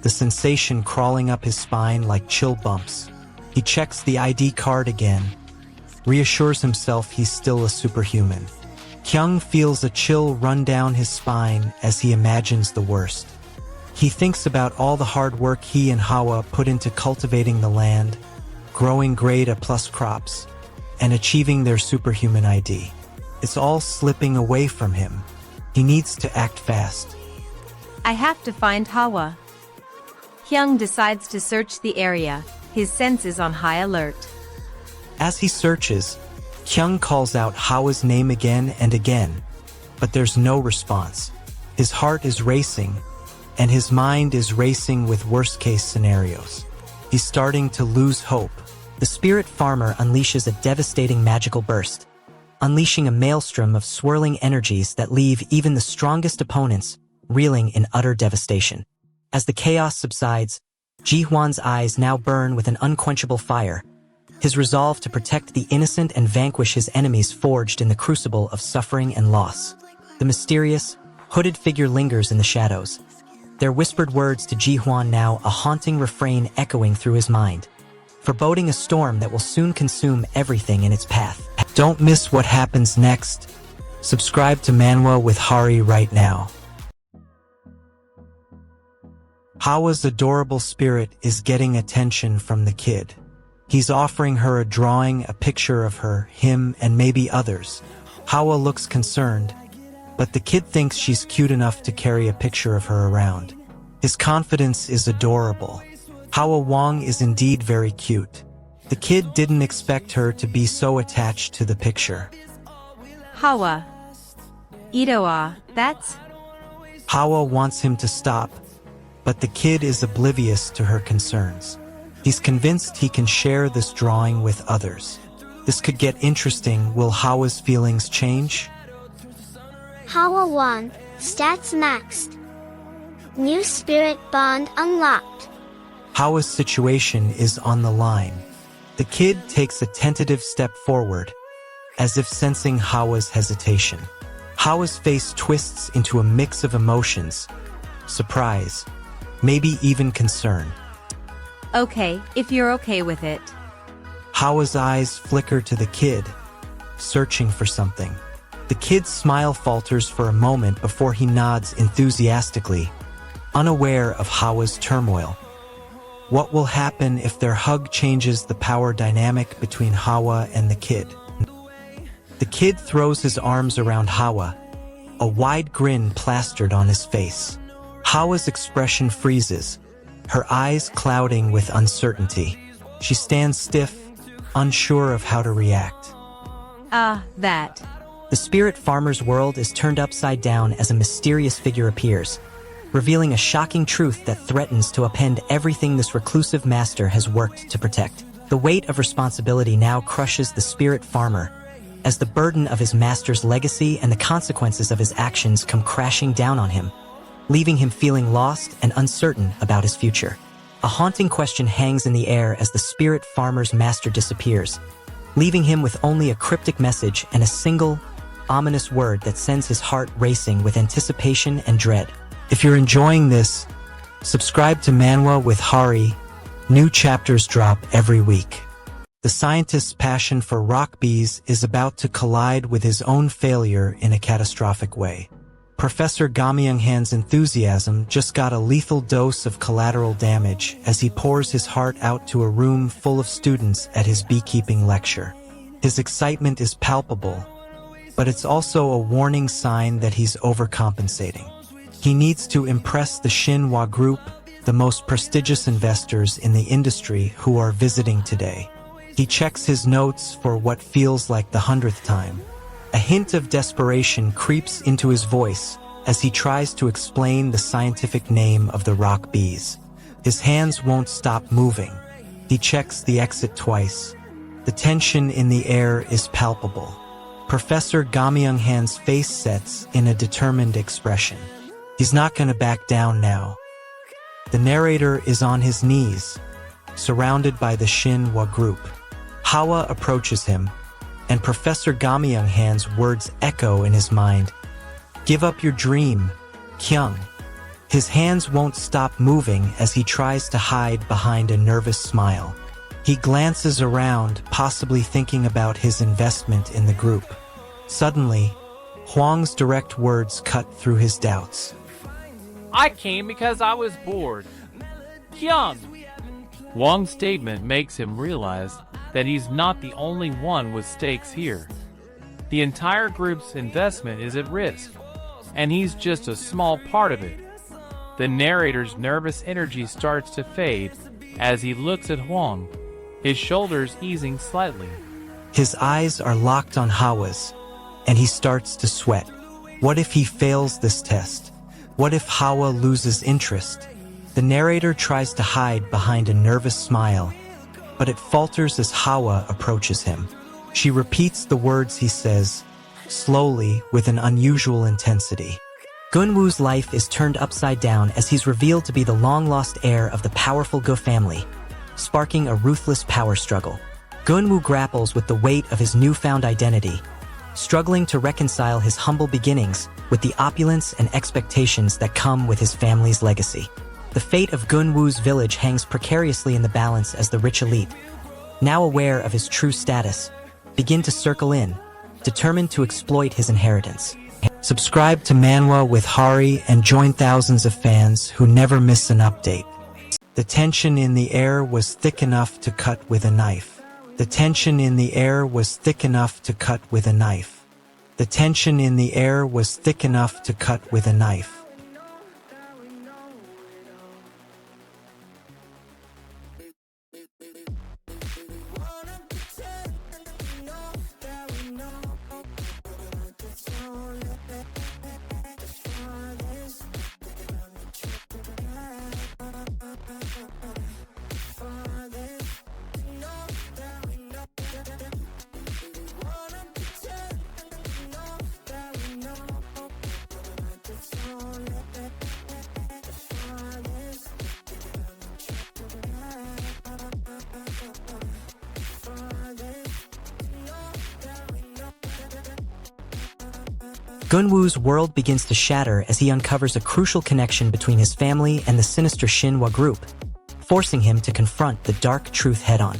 the sensation crawling up his spine like chill bumps. He checks the ID card again, reassures himself he's still a superhuman. Kyung feels a chill run down his spine as he imagines the worst. He thinks about all the hard work he and Hawa put into cultivating the land, growing grade A+ crops, and achieving their superhuman ID. It's all slipping away from him. He needs to act fast. I have to find Hawa. Kyung decides to search the area, his senses on high alert. As he searches, Kyung calls out Hawa's name again and again, but there's no response. His heart is racing, and his mind is racing with worst-case scenarios. He's starting to lose hope. The spirit farmer unleashes a devastating magical burst, unleashing a maelstrom of swirling energies that leave even the strongest opponents reeling in utter devastation. As the chaos subsides, Ji-hwan's eyes now burn with an unquenchable fire, his resolve to protect the innocent and vanquish his enemies forged in the crucible of suffering and loss. The mysterious, hooded figure lingers in the shadows, their whispered words to Ji-hwan now a haunting refrain echoing through his mind, foreboding a storm that will soon consume everything in its path. Don't miss what happens next. Subscribe to Manwa with Hari right now. Hawa's adorable spirit is getting attention from the kid. He's offering her a drawing, a picture of her, him, and maybe others. Hawa looks concerned, but the kid thinks she's cute enough to carry a picture of her around. His confidence is adorable. Hawa Wong is indeed very cute. The kid didn't expect her to be so attached to the picture. Hawa. Idoa, that's... Hawa wants him to stop, but the kid is oblivious to her concerns. He's convinced he can share this drawing with others. This could get interesting. Will Hawa's feelings change? Hawa 1, stats maxed. New spirit bond unlocked. Hawa's situation is on the line. The kid takes a tentative step forward, as if sensing Hawa's hesitation. Hawa's face twists into a mix of emotions, surprise, maybe even concern. Okay, if you're okay with it. Hawa's eyes flicker to the kid, searching for something. The kid's smile falters for a moment before he nods enthusiastically, unaware of Hawa's turmoil. What will happen if their hug changes the power dynamic between Hawa and the kid? The kid throws his arms around Hawa, a wide grin plastered on his face. Hawa's expression freezes, her eyes clouding with uncertainty. She stands stiff, unsure of how to react. That. The spirit farmer's world is turned upside down as a mysterious figure appears, revealing a shocking truth that threatens to upend everything this reclusive master has worked to protect. The weight of responsibility now crushes the spirit farmer, as the burden of his master's legacy and the consequences of his actions come crashing down on him, leaving him feeling lost and uncertain about his future. A haunting question hangs in the air as the spirit farmer's master disappears, leaving him with only a cryptic message and a single, ominous word that sends his heart racing with anticipation and dread. If you're enjoying this, subscribe to Manwa with Hari. New chapters drop every week. The scientist's passion for rock bees is about to collide with his own failure in a catastrophic way. Professor Gamyung-han's enthusiasm just got a lethal dose of collateral damage as he pours his heart out to a room full of students at his beekeeping lecture. His excitement is palpable, but it's also a warning sign that he's overcompensating. He needs to impress the Manhwa group, the most prestigious investors in the industry who are visiting today. He checks his notes for what feels like the 100th time. A hint of desperation creeps into his voice as he tries to explain the scientific name of the rock bees. His hands won't stop moving. He checks the exit twice. The tension in the air is palpable. Professor Gamyung-han's face sets in a determined expression. He's not gonna back down now. The narrator is on his knees, surrounded by the Manhwa group. Hawa approaches him, and Professor Gamyung-han's words echo in his mind. Give up your dream, Kyung. His hands won't stop moving as he tries to hide behind a nervous smile. He glances around, possibly thinking about his investment in the group. Suddenly, Huang's direct words cut through his doubts. I came because I was bored. Young! Huang's statement makes him realize that he's not the only one with stakes here. The entire group's investment is at risk, and he's just a small part of it. The narrator's nervous energy starts to fade as he looks at Huang, his shoulders easing slightly. His eyes are locked on Hawa's, and he starts to sweat. What if he fails this test? What if Hawa loses interest? The narrator tries to hide behind a nervous smile, but it falters as Hawa approaches him. She repeats the words he says, slowly, with an unusual intensity. Gunwoo's life is turned upside down as he's revealed to be the long-lost heir of the powerful Go family, sparking a ruthless power struggle. Gunwoo grapples with the weight of his newfound identity, struggling to reconcile his humble beginnings with the opulence and expectations that come with his family's legacy. The fate of Gunwoo's village hangs precariously in the balance as the rich elite, now aware of his true status, begin to circle in, determined to exploit his inheritance. Subscribe to Manwa with Hari and join thousands of fans who never miss an update. The tension in the air was thick enough to cut with a knife. The tension in the air was thick enough to cut with a knife. The tension in the air was thick enough to cut with a knife. Gunwoo's world begins to shatter as he uncovers a crucial connection between his family and the sinister Manhwa group, forcing him to confront the dark truth head-on.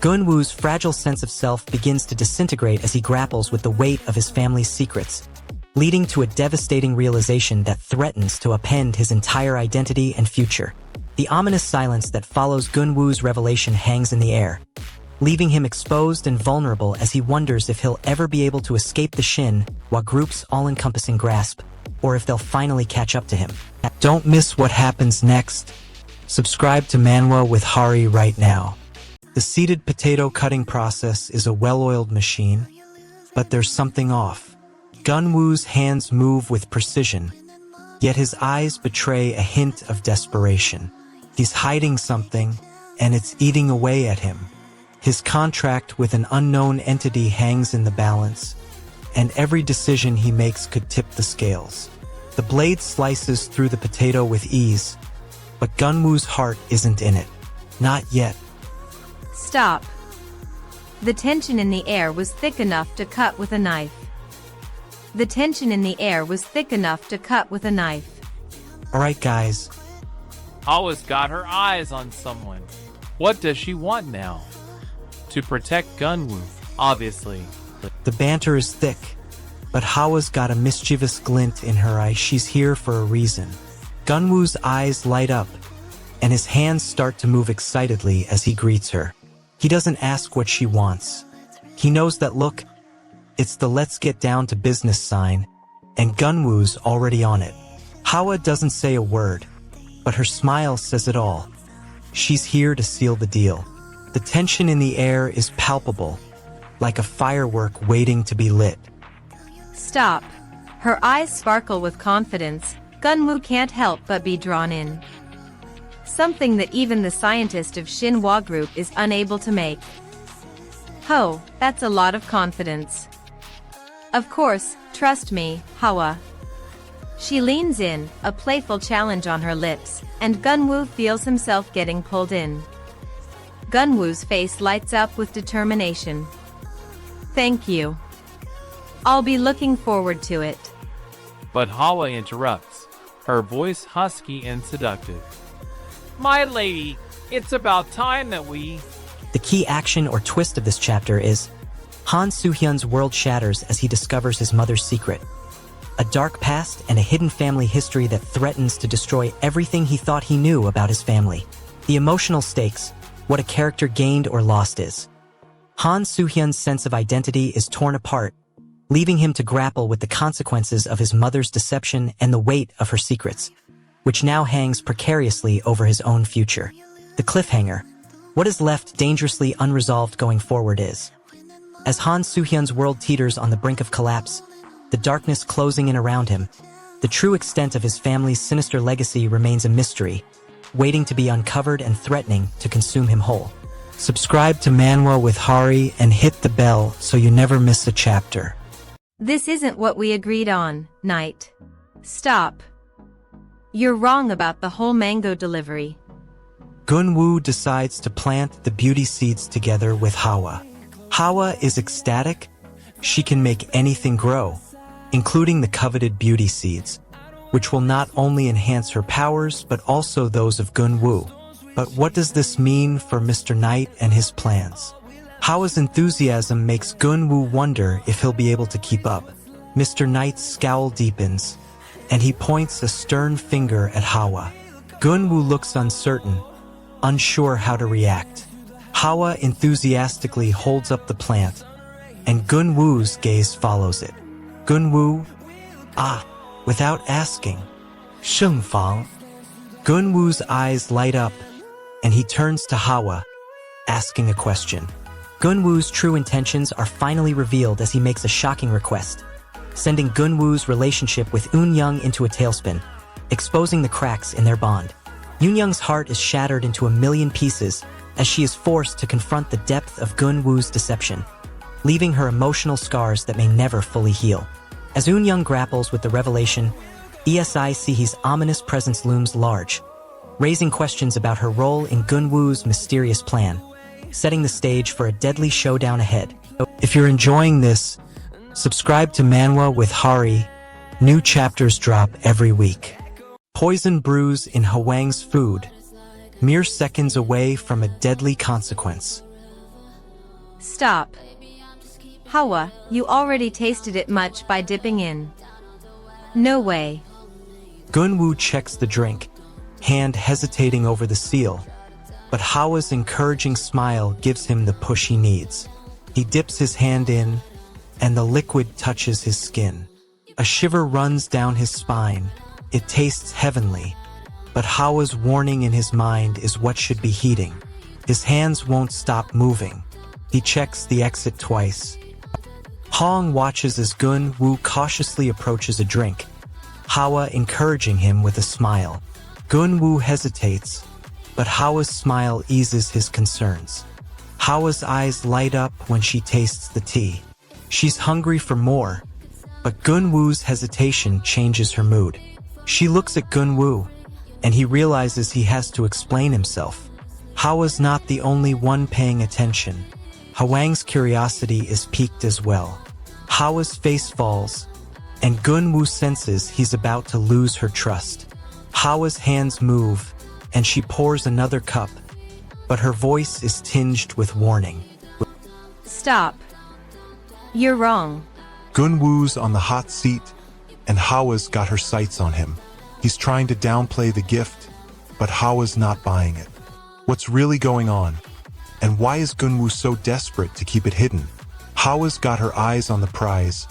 Gunwoo's fragile sense of self begins to disintegrate as he grapples with the weight of his family's secrets, leading to a devastating realization that threatens to upend his entire identity and future. The ominous silence that follows Gunwoo's revelation hangs in the air, leaving him exposed and vulnerable as he wonders if he'll ever be able to escape the Manhwa group's all-encompassing grasp, or if they'll finally catch up to him. Don't miss what happens next. Subscribe to Manwa with Hari right now. The seeded potato cutting process is a well-oiled machine, but there's something off. Gunwoo's hands move with precision, yet his eyes betray a hint of desperation. He's hiding something, and it's eating away at him. His contract with an unknown entity hangs in the balance, and every decision he makes could tip the scales. The blade slices through the potato with ease, but Gunwoo's heart isn't in it. Not yet. Stop. The tension in the air was thick enough to cut with a knife. The tension in the air was thick enough to cut with a knife. Alright guys. Hawa's got her eyes on someone. What does she want now? To protect Gunwoo, obviously. The banter is thick, but Hawa's got a mischievous glint in her eye. She's here for a reason. Gunwoo's eyes light up, and his hands start to move excitedly as he greets her. He doesn't ask what she wants. He knows that look, it's the let's get down to business sign, and Gunwoo's already on it. Hawa doesn't say a word, but her smile says it all. She's here to seal the deal. The tension in the air is palpable, like a firework waiting to be lit. Stop. Her eyes sparkle with confidence. Gunwoo can't help but be drawn in. Something that even the scientist of Shinhwa Group is unable to make. Ho, that's a lot of confidence. Of course, trust me, Hawa. She leans in, a playful challenge on her lips, and Gunwoo feels himself getting pulled in. Gunwoo's face lights up with determination. Thank you. I'll be looking forward to it. But Hawa interrupts, her voice husky and seductive. My lady, it's about time that we... The key action or twist of this chapter is Han Soo-hyun's world shatters as he discovers his mother's secret. A dark past and a hidden family history that threatens to destroy everything he thought he knew about his family. The emotional stakes, what a character gained or lost is. Han Soo-hyun's sense of identity is torn apart, leaving him to grapple with the consequences of his mother's deception and the weight of her secrets, which now hangs precariously over his own future. The cliffhanger, what is left dangerously unresolved going forward is. As Han Soo-hyun's world teeters on the brink of collapse, the darkness closing in around him, the true extent of his family's sinister legacy remains a mystery, waiting to be uncovered and threatening to consume him whole. Subscribe to Manwa with Hari and hit the bell so you never miss a chapter. This isn't what we agreed on, Knight. Stop. You're wrong about the whole mango delivery. Gunwoo decides to plant the beauty seeds together with Hawa. Hawa is ecstatic. She can make anything grow, including the coveted beauty seeds, which will not only enhance her powers but also those of Gunwoo. But what does this mean for Mr. Knight and his plans? Hawa's enthusiasm makes Gunwoo wonder if he'll be able to keep up. Mr. Knight's scowl deepens, and he points a stern finger at Hawa. Gunwoo looks uncertain, unsure how to react. Hawa enthusiastically holds up the plant, and Gunwoo's gaze follows it. Gunwoo, without asking. Shengfang. Gunwoo's eyes light up, and he turns to Hawa, asking a question. Gunwoo's true intentions are finally revealed as he makes a shocking request, sending Gunwoo's relationship with Eun-young into a tailspin, exposing the cracks in their bond. Eun-young's heart is shattered into a million pieces as she is forced to confront the depth of Gunwoo's deception, leaving her emotional scars that may never fully heal. As Eun-young grapples with the revelation, ESIC's ominous presence looms large, raising questions about her role in Gunwoo's mysterious plan, setting the stage for a deadly showdown ahead. If you're enjoying this, subscribe to Manwa with Hari. New chapters drop every week. Poison brews in Hwang's food, mere seconds away from a deadly consequence. Stop. Hawa, you already tasted it much by dipping in. No way. Gunwoo checks the drink, hand hesitating over the seal, but Hawa's encouraging smile gives him the push he needs. He dips his hand in, and the liquid touches his skin. A shiver runs down his spine. It tastes heavenly, but Hawa's warning in his mind is what should be heating. His hands won't stop moving. He checks the exit twice. Hong watches as Gunwoo cautiously approaches a drink, Hawa encouraging him with a smile. Gunwoo hesitates, but Hawa's smile eases his concerns. Hawa's eyes light up when she tastes the tea. She's hungry for more, but Gunwoo's hesitation changes her mood. She looks at Gunwoo, and he realizes he has to explain himself. Hawa's not the only one paying attention. Hwang's curiosity is piqued as well. Hawa's face falls, and Gunwoo senses he's about to lose her trust. Hawa's hands move, and she pours another cup, but her voice is tinged with warning. Stop. You're wrong. Gunwoo's on the hot seat, and Hawa's got her sights on him. He's trying to downplay the gift, but Hawa's not buying it. What's really going on? And why is Gunwoo so desperate to keep it hidden? Hawa's got her eyes on the prize,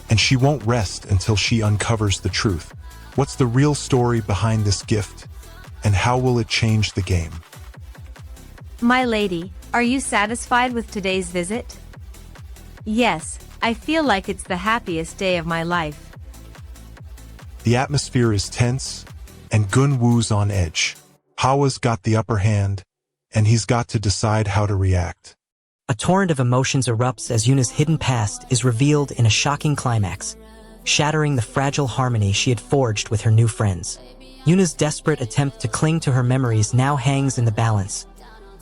and she won't rest until she uncovers the truth. What's the real story behind this gift, and how will it change the game? My lady, are you satisfied with today's visit? Yes, I feel like it's the happiest day of my life. The atmosphere is tense, and Gun-woo's on edge. Hawa's got the upper hand, and he's got to decide how to react. A torrent of emotions erupts as Yuna's hidden past is revealed in a shocking climax, shattering the fragile harmony she had forged with her new friends. Yuna's desperate attempt to cling to her memories now hangs in the balance,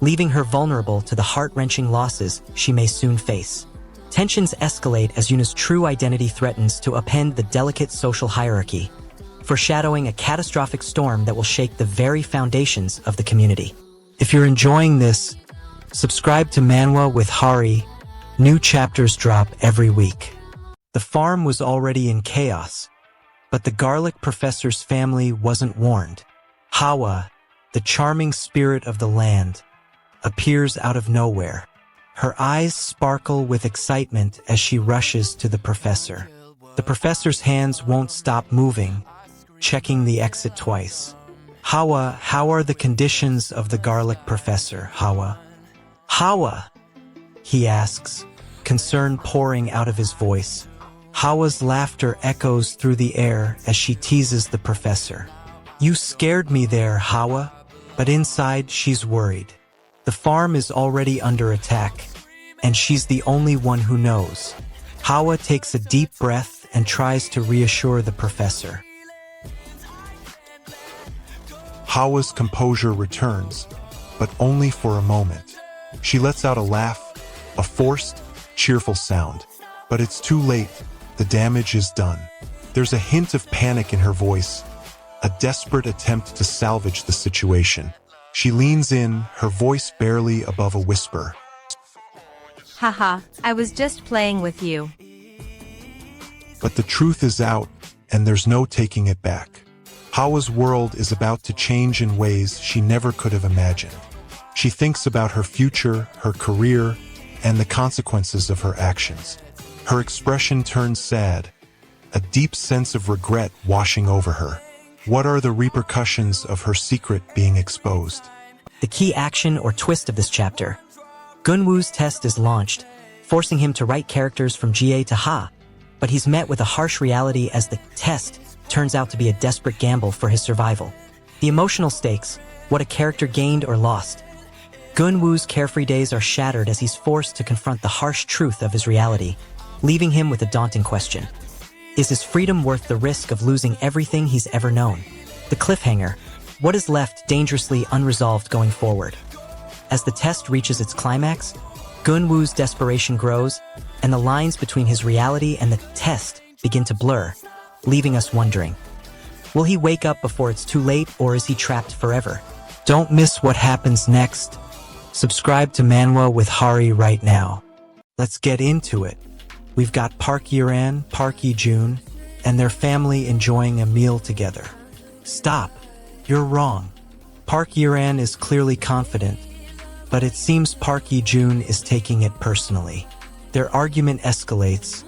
leaving her vulnerable to the heart-wrenching losses she may soon face. Tensions escalate as Yuna's true identity threatens to upend the delicate social hierarchy, foreshadowing a catastrophic storm that will shake the very foundations of the community. If you're enjoying this, subscribe to Manwa with Hari. New chapters drop every week. The farm was already in chaos, but the garlic professor's family wasn't warned. Hawa, the charming spirit of the land, appears out of nowhere. Her eyes sparkle with excitement as she rushes to the professor. The professor's hands won't stop moving, checking the exit twice. Hawa, how are the conditions of the garlic professor, Hawa? Hawa, he asks, concern pouring out of his voice. Hawa's laughter echoes through the air as she teases the professor. You scared me there, Hawa, but inside she's worried. The farm is already under attack, and she's the only one who knows. Hawa takes a deep breath and tries to reassure the professor. Hawa's composure returns, but only for a moment. She lets out a laugh, a forced, cheerful sound. But it's too late. The damage is done. There's a hint of panic in her voice, a desperate attempt to salvage the situation. She leans in, her voice barely above a whisper. Haha, I was just playing with you. But the truth is out, and there's no taking it back. Hawa's world is about to change in ways she never could have imagined. She thinks about her future, her career, and the consequences of her actions. Her expression turns sad, a deep sense of regret washing over her. What are the repercussions of her secret being exposed? The key action or twist of this chapter. Gun-woo's test is launched, forcing him to write characters from GA to Ha, but he's met with a harsh reality as the test turns out to be a desperate gamble for his survival. The emotional stakes, what a character gained or lost. Gun-woo's carefree days are shattered as he's forced to confront the harsh truth of his reality, leaving him with a daunting question. Is his freedom worth the risk of losing everything he's ever known? The cliffhanger, what is left dangerously unresolved going forward? As the test reaches its climax, Gun-woo's desperation grows, and the lines between his reality and the test begin to blur, leaving us wondering. Will he wake up before it's too late, or is he trapped forever? Don't miss what happens next. Subscribe to Manwa with Hari right now. Let's get into it. We've got Park Yeran, Park Yi-jun, and their family enjoying a meal together. Stop. You're wrong. Park Yeran is clearly confident, but it seems Park Yi-jun is taking it personally. Their argument escalates,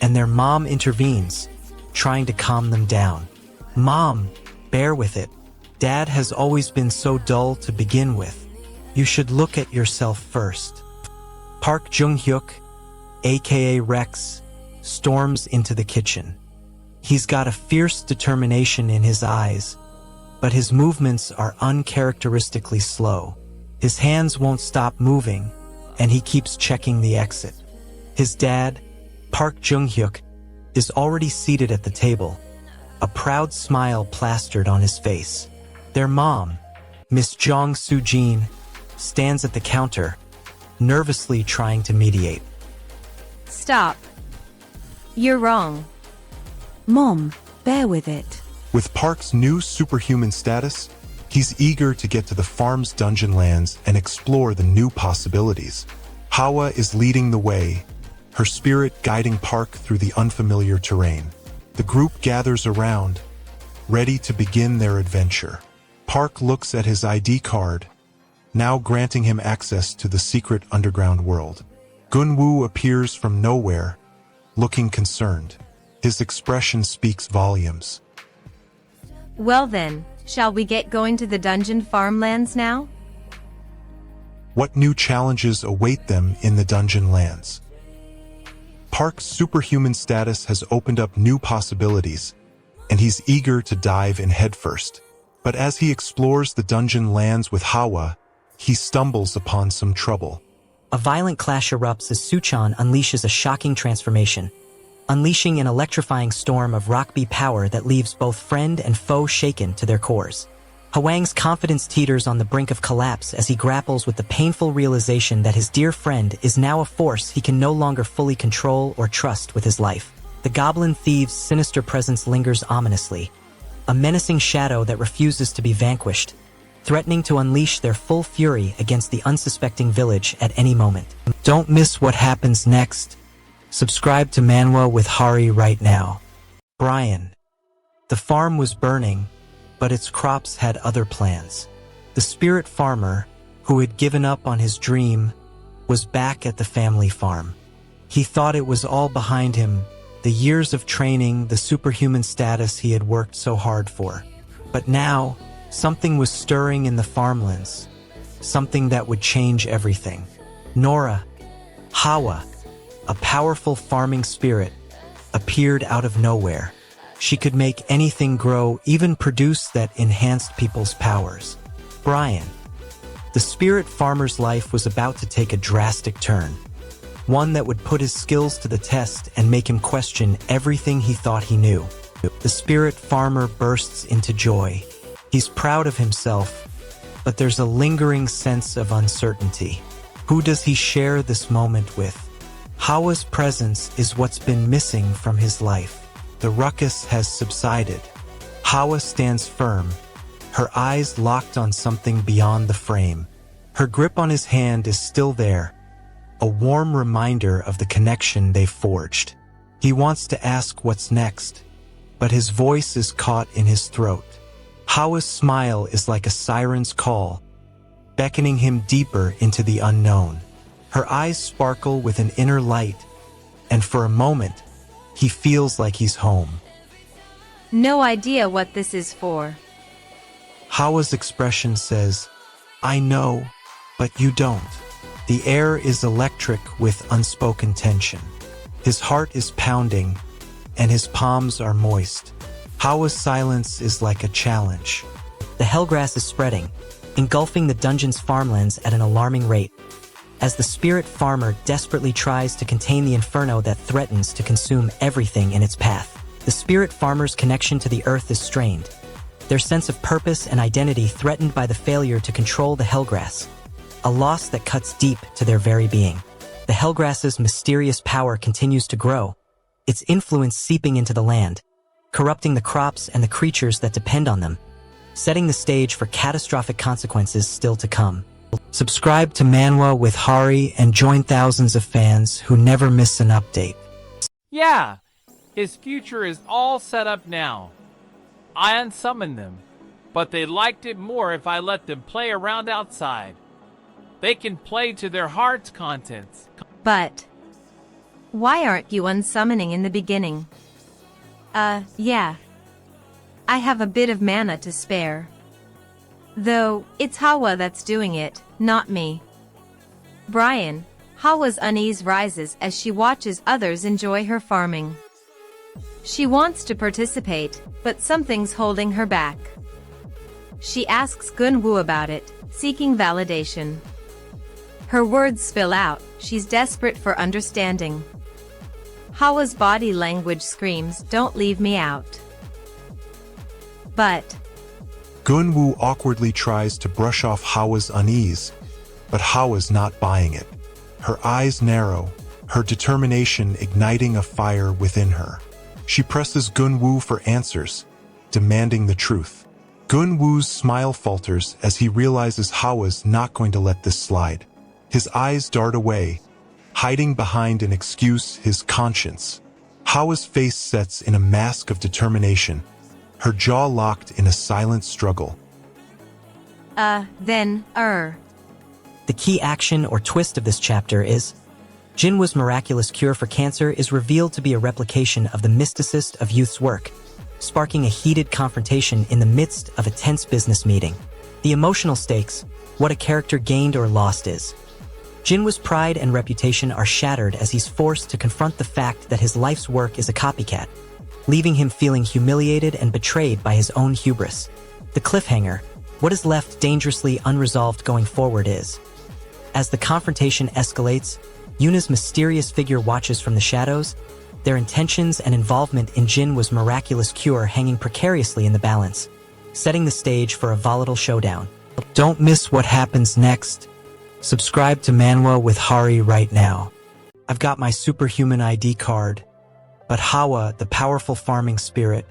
and their mom intervenes, trying to calm them down. Mom, bear with it. Dad has always been so dull to begin with. You should look at yourself first. Park Jung-hyuk, aka Rex, storms into the kitchen. He's got a fierce determination in his eyes, but his movements are uncharacteristically slow. His hands won't stop moving, and he keeps checking the exit. His dad, Park Jung-hyuk, is already seated at the table, a proud smile plastered on his face. Their mom, Miss Jong Soo-jin, stands at the counter, nervously trying to mediate. Stop. You're wrong. Mom, bear with it. With Park's new superhuman status, he's eager to get to the farm's dungeon lands and explore the new possibilities. Hawa is leading the way, her spirit guiding Park through the unfamiliar terrain. The group gathers around, ready to begin their adventure. Park looks at his ID card, now granting him access to the secret underground world. Gun-woo appears from nowhere, looking concerned. His expression speaks volumes. Well then, shall we get going to the dungeon farmlands now? What new challenges await them in the dungeon lands? Park's superhuman status has opened up new possibilities, and he's eager to dive in headfirst. But as he explores the dungeon lands with Hawa, he stumbles upon some trouble. A violent clash erupts as Suchan unleashes a shocking transformation, unleashing an electrifying storm of rock-bee power that leaves both friend and foe shaken to their cores. Hwang's confidence teeters on the brink of collapse as he grapples with the painful realization that his dear friend is now a force he can no longer fully control or trust with his life. The goblin thief's sinister presence lingers ominously, a menacing shadow that refuses to be vanquished, threatening to unleash their full fury against the unsuspecting village at any moment. Don't miss what happens next. Subscribe to Manwa with Hari right now. Brian. The farm was burning, but its crops had other plans. The spirit farmer, who had given up on his dream, was back at the family farm. He thought it was all behind him, the years of training, the superhuman status he had worked so hard for. But now, something was stirring in the farmlands, something that would change everything. Nora, Hawa, a powerful farming spirit, appeared out of nowhere. She could make anything grow, even produce that enhanced people's powers. Brian. The spirit farmer's life was about to take a drastic turn, one that would put his skills to the test and make him question everything he thought he knew. The spirit farmer bursts into joy. He's proud of himself, but there's a lingering sense of uncertainty. Who does he share this moment with? Hawa's presence is what's been missing from his life. The ruckus has subsided. Hawa stands firm, her eyes locked on something beyond the frame. Her grip on his hand is still there, a warm reminder of the connection they've forged. He wants to ask what's next, but his voice is caught in his throat. Hawa's smile is like a siren's call, beckoning him deeper into the unknown. Her eyes sparkle with an inner light, and for a moment, he feels like he's home. No idea what this is for. Hawa's expression says, I know, but you don't. The air is electric with unspoken tension. His heart is pounding, and his palms are moist. Hawa's silence is like a challenge. The hellgrass is spreading, engulfing the dungeon's farmlands at an alarming rate, as the spirit farmer desperately tries to contain the inferno that threatens to consume everything in its path. The spirit farmer's connection to the earth is strained, their sense of purpose and identity threatened by the failure to control the hellgrass, a loss that cuts deep to their very being. The hellgrass's mysterious power continues to grow, its influence seeping into the land, corrupting the crops and the creatures that depend on them, setting the stage for catastrophic consequences still to come. Subscribe to Manwa with Hari and join thousands of fans who never miss an update. Yeah, his future is all set up now. I unsummoned them, but they liked it more if I let them play around outside. They can play to their heart's contents. But why aren't you unsummoning in the beginning? Yeah. I have a bit of mana to spare. Though, it's Hawa that's doing it, not me. Brian. Hawa's unease rises as she watches others enjoy her farming. She wants to participate, but something's holding her back. She asks Gunwoo about it, seeking validation. Her words spill out, she's desperate for understanding. Hawa's body language screams, "Don't leave me out." But Gunwoo awkwardly tries to brush off Hawa's unease, but Hawa's not buying it. Her eyes narrow, her determination igniting a fire within her. She presses Gunwoo for answers, demanding the truth. Gunwoo's smile falters as he realizes Hawa's not going to let this slide. His eyes dart away, hiding behind an excuse, his conscience. Hawa's face sets in a mask of determination, her jaw locked in a silent struggle. The key action or twist of this chapter is Jinwoo's miraculous cure for cancer is revealed to be a replication of the mysticist of youth's work, sparking a heated confrontation in the midst of a tense business meeting. The emotional stakes, what a character gained or lost is. Jinwoo's pride and reputation are shattered as he's forced to confront the fact that his life's work is a copycat, leaving him feeling humiliated and betrayed by his own hubris. The cliffhanger, what is left dangerously unresolved going forward is. As the confrontation escalates, Yuna's mysterious figure watches from the shadows, their intentions and involvement in Jinwoo's miraculous cure hanging precariously in the balance, setting the stage for a volatile showdown. Don't miss what happens next. Subscribe to Manwa with Hari right now. I've got my superhuman ID card, but Hawa, the powerful farming spirit,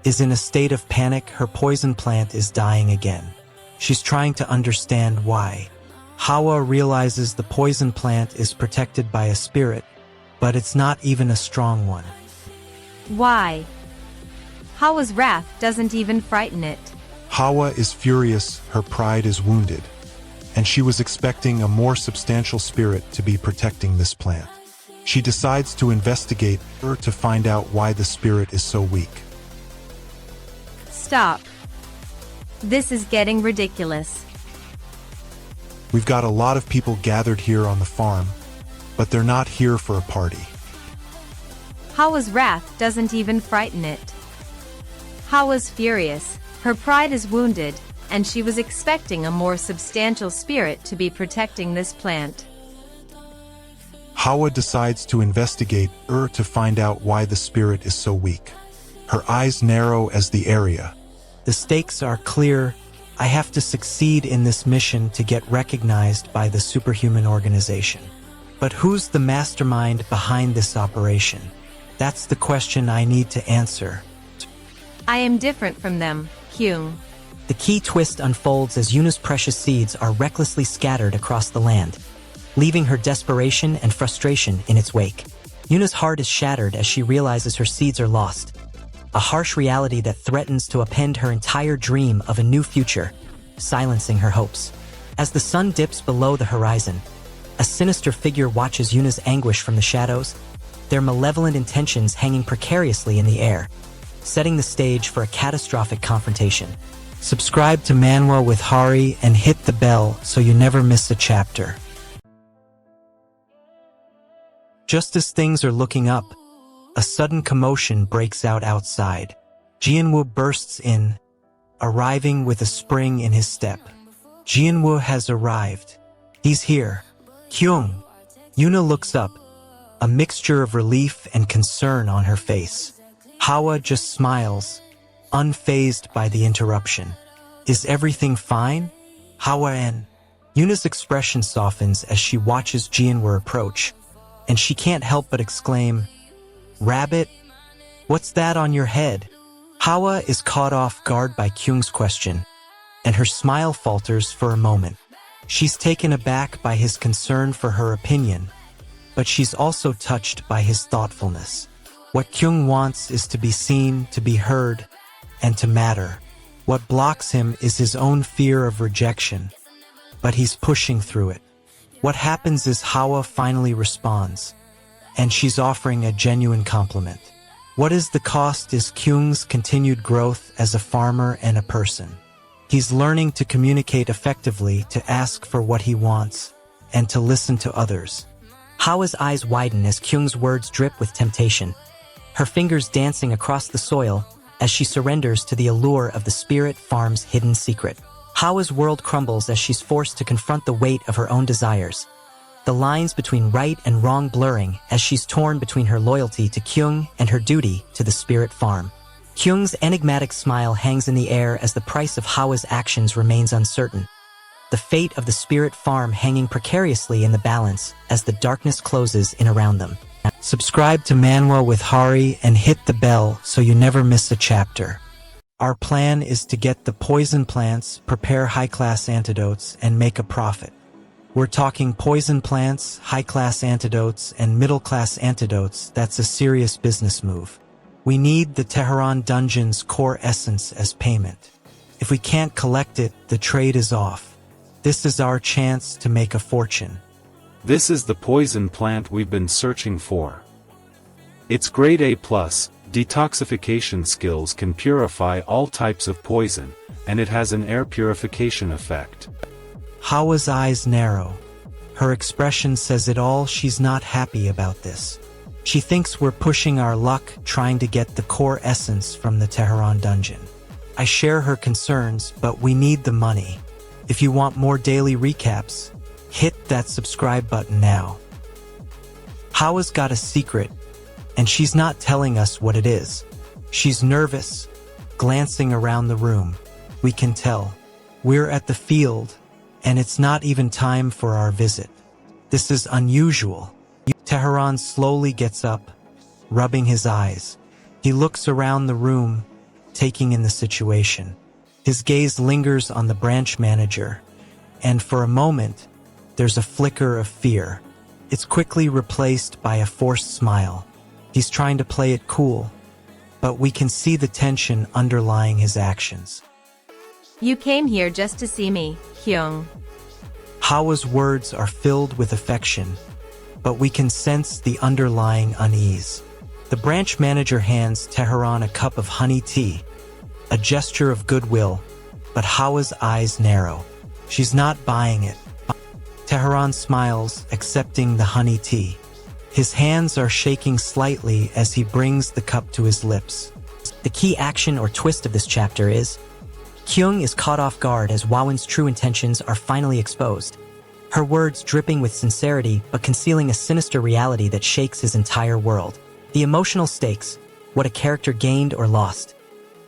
is in a state of panic. Her poison plant is dying again. She's trying to understand why. Hawa realizes the poison plant is protected by a spirit, but it's not even a strong one. Why? Hawa's wrath doesn't even frighten it. Hawa is furious, her pride is wounded, and she was expecting a more substantial spirit to be protecting this plant. She decides to investigate her to find out why the spirit is so weak. Stop. This is getting ridiculous. We've got a lot of people gathered here on the farm, but they're not here for a party. Hawa's wrath doesn't even frighten it. Hawa's furious, her pride is wounded, and she was expecting a more substantial spirit to be protecting this plant. Hawa decides to investigate her to find out why the spirit is so weak. Her eyes narrow as the area. The stakes are clear. I have to succeed in this mission to get recognized by the superhuman organization. But who's the mastermind behind this operation? That's the question I need to answer. I am different from them, Kyung. The key twist unfolds as Yuna's precious seeds are recklessly scattered across the land, leaving her desperation and frustration in its wake. Yuna's heart is shattered as she realizes her seeds are lost, a harsh reality that threatens to upend her entire dream of a new future, silencing her hopes. As the sun dips below the horizon, a sinister figure watches Yuna's anguish from the shadows, their malevolent intentions hanging precariously in the air, setting the stage for a catastrophic confrontation. Subscribe to Manwa with Hari and hit the bell so you never miss a chapter. Just as things are looking up, a sudden commotion breaks out outside. Jianwoo bursts in, arriving with a spring in his step. Jianwoo has arrived. He's here. Kyung. Yuna looks up, a mixture of relief and concern on her face. Hawa just smiles, unfazed by the interruption. Is everything fine? Hawa-en. Yuna's expression softens as she watches Jianwoo approach, and she can't help but exclaim, "Rabbit? What's that on your head?" Hawa is caught off guard by Kyung's question, and her smile falters for a moment. She's taken aback by his concern for her opinion, but she's also touched by his thoughtfulness. What Kyung wants is to be seen, to be heard, and to matter. What blocks him is his own fear of rejection, but he's pushing through it. What happens is Hawa finally responds, and she's offering a genuine compliment. What is the cost is Kyung's continued growth as a farmer and a person. He's learning to communicate effectively, to ask for what he wants, and to listen to others. Hawa's eyes widen as Kyung's words drip with temptation, her fingers dancing across the soil as she surrenders to the allure of the spirit farm's hidden secret. Hawa's world crumbles as she's forced to confront the weight of her own desires, the lines between right and wrong blurring as she's torn between her loyalty to Kyung and her duty to the spirit farm. Kyung's enigmatic smile hangs in the air as the price of Hawa's actions remains uncertain, the fate of the spirit farm hanging precariously in the balance as the darkness closes in around them. Subscribe to Manwa with Hari and hit the bell so you never miss a chapter. Our plan is to get the poison plants, prepare high-class antidotes, and make a profit. We're talking poison plants, high-class antidotes, and middle-class antidotes. That's a serious business move. We need the Tehran dungeon's core essence as payment. If we can't collect it, the trade is off. This is our chance to make a fortune. This is the poison plant we've been searching for. It's grade A+, Detoxification skills can purify all types of poison, and it has an air purification effect. Hawa's eyes narrow. Her expression says it all. She's not happy about this. She thinks we're pushing our luck trying to get the core essence from the Tehran dungeon. I share her concerns, but we need the money. If you want more daily recaps, hit that subscribe button now. Hawa's got a secret, and she's not telling us what it is. She's nervous, glancing around the room. We can tell. We're at the field, and it's not even time for our visit. This is unusual. Tehran slowly gets up, rubbing his eyes. He looks around the room, taking in the situation. His gaze lingers on the branch manager, and for a moment, there's a flicker of fear. It's quickly replaced by a forced smile. He's trying to play it cool, but we can see the tension underlying his actions. You came here just to see me, Hyung. Hawa's words are filled with affection, but we can sense the underlying unease. The branch manager hands Tehran a cup of honey tea, a gesture of goodwill, but Hawa's eyes narrow. She's not buying it. Tehran smiles, accepting the honey tea. His hands are shaking slightly as he brings the cup to his lips. The key action or twist of this chapter is Kyung is caught off guard as Wawen's true intentions are finally exposed. Her words dripping with sincerity but concealing a sinister reality that shakes his entire world. The emotional stakes, what a character gained or lost,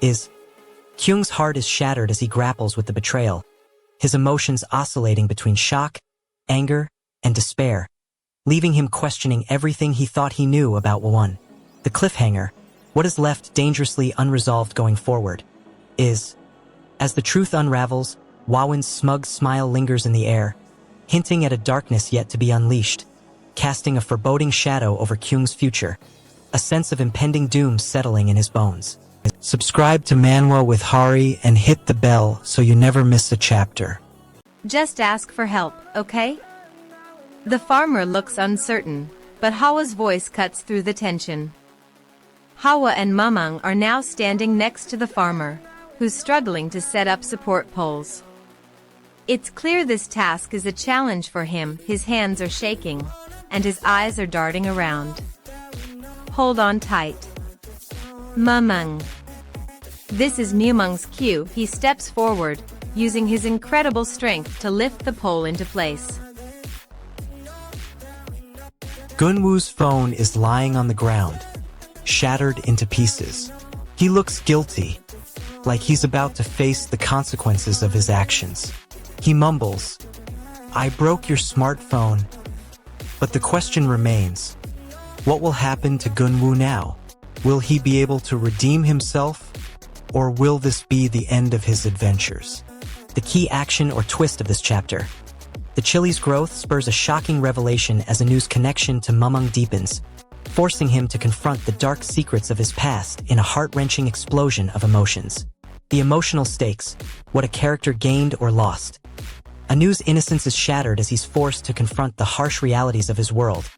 is Kyung's heart is shattered as he grapples with the betrayal, his emotions oscillating between shock, anger, and despair, leaving him questioning everything he thought he knew about Wawen. The cliffhanger, what is left dangerously unresolved going forward, is, as the truth unravels, Wawen's smug smile lingers in the air, hinting at a darkness yet to be unleashed, casting a foreboding shadow over Kyung's future, a sense of impending doom settling in his bones. Subscribe to Manwa with Hari and hit the bell so you never miss a chapter. Just ask for help, okay? The farmer looks uncertain, but Hawa's voice cuts through the tension. Hawa and Mamang are now standing next to the farmer, who's struggling to set up support poles. It's clear this task is a challenge for him. His hands are shaking, and his eyes are darting around. Hold on tight. Mamang. This is Mumang's cue. He steps forward, using his incredible strength to lift the pole into place. Gunwoo's phone is lying on the ground, shattered into pieces. He looks guilty, like he's about to face the consequences of his actions. He mumbles, "I broke your smartphone." But the question remains, what will happen to Gunwoo now? Will he be able to redeem himself, or will this be the end of his adventures? The key action or twist of this chapter. The Chili's growth spurs a shocking revelation as Anu's connection to Mamang deepens, forcing him to confront the dark secrets of his past in a heart-wrenching explosion of emotions. The emotional stakes, what a character gained or lost. Anu's innocence is shattered as he's forced to confront the harsh realities of his world,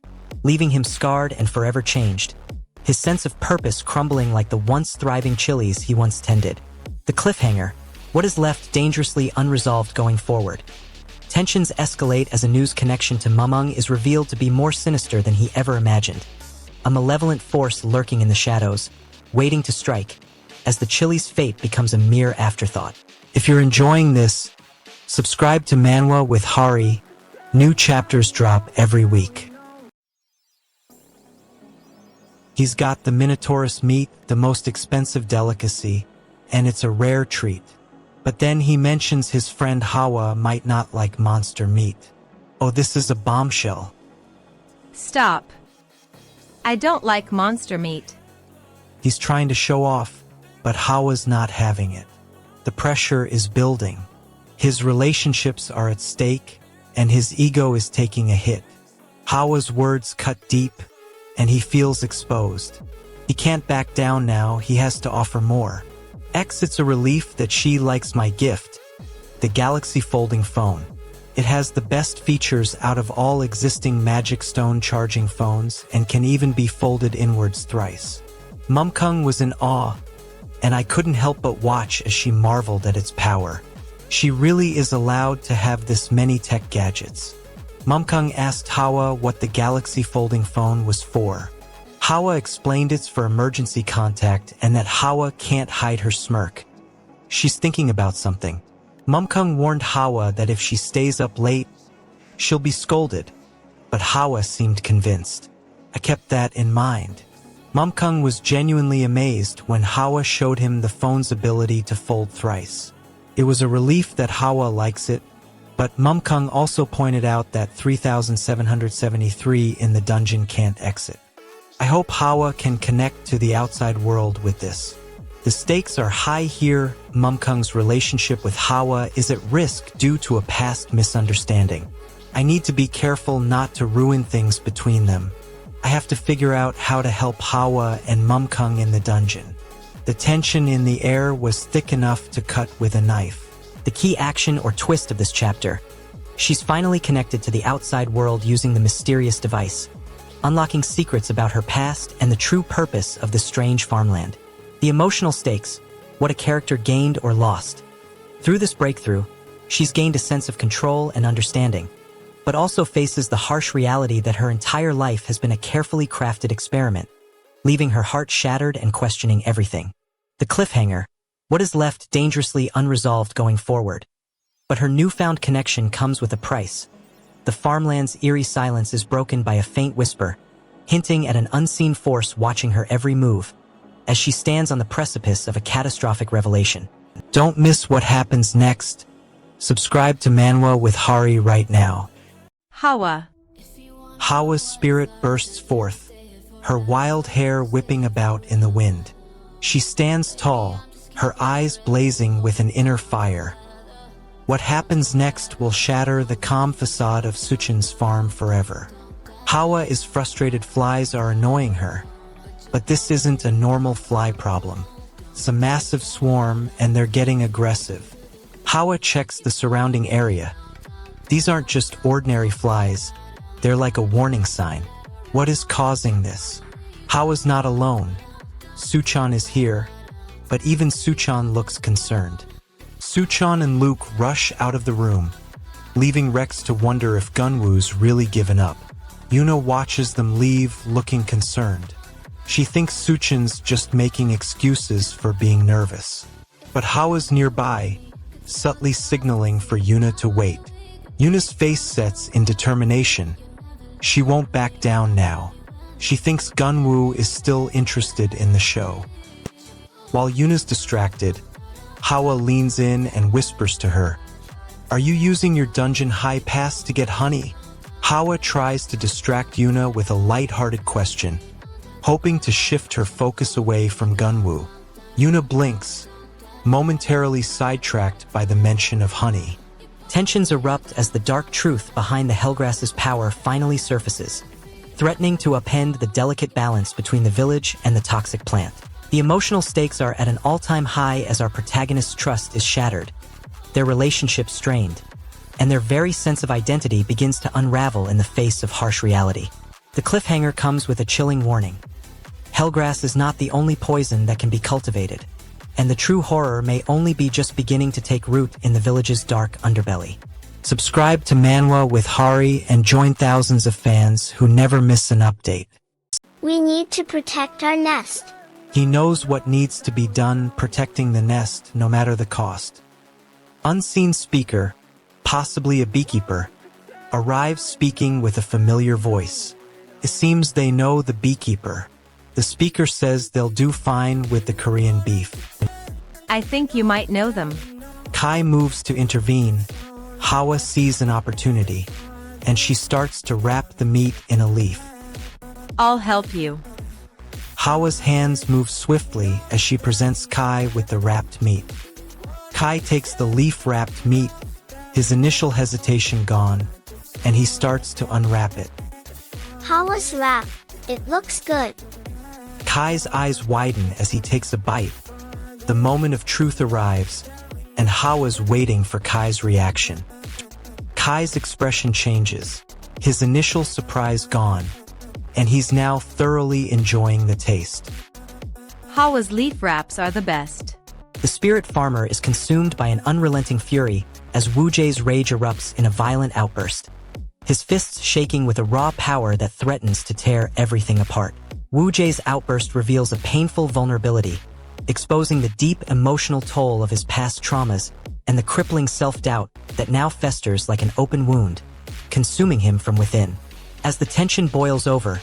leaving him scarred and forever changed, his sense of purpose crumbling like the once thriving Chili's he once tended. The cliffhanger, what is left dangerously unresolved going forward. Tensions escalate as Anu's connection to Mamang is revealed to be more sinister than he ever imagined. A malevolent force lurking in the shadows, waiting to strike, as the Chili's fate becomes a mere afterthought. If you're enjoying this, subscribe to Manwa with Hari. New chapters drop every week. He's got the Minotaurus meat, the most expensive delicacy, and it's a rare treat. But then he mentions his friend Hawa might not like monster meat. Oh, this is a bombshell. Stop. I don't like monster meat. He's trying to show off, but Hawa's not having it. The pressure is building. His relationships are at stake, and his ego is taking a hit. Hawa's words cut deep, and he feels exposed. He can't back down now, he has to offer more. It's a relief that she likes my gift, the Galaxy Folding Phone. It has the best features out of all existing Magic Stone charging phones and can even be folded inwards thrice. Mumkung was in awe, and I couldn't help but watch as she marveled at its power. She really is allowed to have this many tech gadgets. Mumkung asked Hawa what the Galaxy folding phone was for. Hawa explained it's for emergency contact and that Hawa can't hide her smirk. She's thinking about something. Mumkung warned Hawa that if she stays up late, she'll be scolded, but Hawa seemed convinced. I kept that in mind. Mumkung was genuinely amazed when Hawa showed him the phone's ability to fold thrice. It was a relief that Hawa likes it, but Mumkung also pointed out that 3773 in the dungeon can't exit. I hope Hawa can connect to the outside world with this. The stakes are high here. Mumkung's relationship with Hawa is at risk due to a past misunderstanding. I need to be careful not to ruin things between them. I have to figure out how to help Hawa and Mumkung in the dungeon. The tension in the air was thick enough to cut with a knife. The key action or twist of this chapter. She's finally connected to the outside world using the mysterious device, unlocking secrets about her past and the true purpose of the strange farmland. The emotional stakes, what a character gained or lost. Through this breakthrough, she's gained a sense of control and understanding, but also faces the harsh reality that her entire life has been a carefully crafted experiment, leaving her heart shattered and questioning everything. The cliffhanger, what is left dangerously unresolved going forward. But her newfound connection comes with a price. The farmland's eerie silence is broken by a faint whisper, hinting at an unseen force watching her every move, as she stands on the precipice of a catastrophic revelation. Don't miss what happens next. Subscribe to Manwa with Hari right now. Hawa. Hawa's spirit bursts forth, her wild hair whipping about in the wind. She stands tall, her eyes blazing with an inner fire. What happens next will shatter the calm facade of Suchin's farm forever. Hawa is frustrated flies are annoying her, but this isn't a normal fly problem. It's a massive swarm and they're getting aggressive. Hawa checks the surrounding area. These aren't just ordinary flies, they're like a warning sign. What is causing this? Hawa's not alone. Suchan is here, but even Suchan looks concerned. Suchan and Luke rush out of the room, leaving Rex to wonder if Gunwoo's really given up. Yuna watches them leave, looking concerned. She thinks Suchan's just making excuses for being nervous. But Hawa's nearby, subtly signaling for Yuna to wait. Yuna's face sets in determination. She won't back down now. She thinks Gunwoo is still interested in the show. While Yuna's distracted, Hawa leans in and whispers to her, "Are you using your dungeon high pass to get honey?" Hawa tries to distract Yuna with a light-hearted question, hoping to shift her focus away from Gunwoo. Yuna blinks, momentarily sidetracked by the mention of honey. Tensions erupt as the dark truth behind the Hellgrass's power finally surfaces, threatening to upend the delicate balance between the village and the toxic plant. The emotional stakes are at an all-time high as our protagonist's trust is shattered, their relationship strained, and their very sense of identity begins to unravel in the face of harsh reality. The cliffhanger comes with a chilling warning. Hellgrass is not the only poison that can be cultivated, and the true horror may only be just beginning to take root in the village's dark underbelly. Subscribe to Manwa with Hari and join thousands of fans who never miss an update. We need to protect our nest. He knows what needs to be done, protecting the nest no matter the cost. Unseen speaker, possibly a beekeeper, arrives speaking with a familiar voice. It seems they know the beekeeper. The speaker says they'll do fine with the Korean beef. I think you might know them. Kai moves to intervene. Hawa sees an opportunity, and she starts to wrap the meat in a leaf. I'll help you. Hawa's hands move swiftly as she presents Kai with the wrapped meat. Kai takes the leaf-wrapped meat, his initial hesitation gone, and he starts to unwrap it. Hawa's wrap. It looks good. Kai's eyes widen as he takes a bite. The moment of truth arrives, and Hawa's waiting for Kai's reaction. Kai's expression changes, his initial surprise gone, and he's now thoroughly enjoying the taste. Hawa's leaf wraps are the best. The spirit farmer is consumed by an unrelenting fury as Wu Jie's rage erupts in a violent outburst. His fists shaking with a raw power that threatens to tear everything apart. Wu Jie's outburst reveals a painful vulnerability, exposing the deep emotional toll of his past traumas and the crippling self-doubt that now festers like an open wound, consuming him from within. As the tension boils over,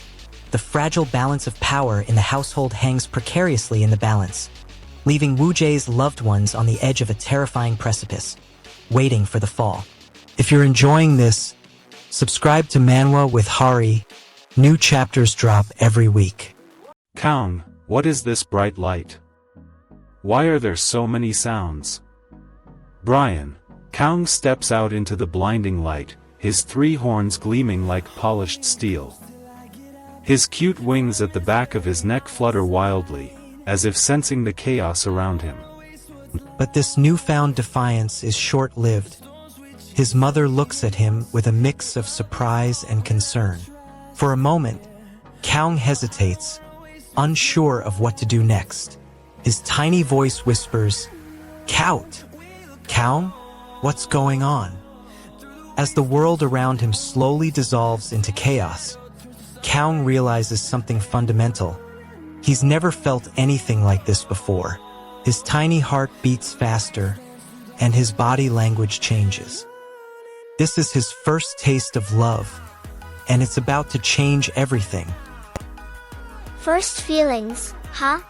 the fragile balance of power in the household hangs precariously in the balance, leaving Wu Jie's loved ones on the edge of a terrifying precipice, waiting for the fall. If you're enjoying this, subscribe to Manwa with Hari. New chapters drop every week. Kaung, what is this bright light? Why are there so many sounds? Brian. Kaung steps out into the blinding light, his 3 horns gleaming like polished steel. His cute wings at the back of his neck flutter wildly, as if sensing the chaos around him. But this newfound defiance is short-lived. His mother looks at him with a mix of surprise and concern. For a moment, Kaung hesitates, unsure of what to do next. His tiny voice whispers, "Kaut! Kaung, what's going on?" As the world around him slowly dissolves into chaos, Kaung realizes something fundamental. He's never felt anything like this before. His tiny heart beats faster, and his body language changes. This is his first taste of love, and it's about to change everything. First feelings, huh?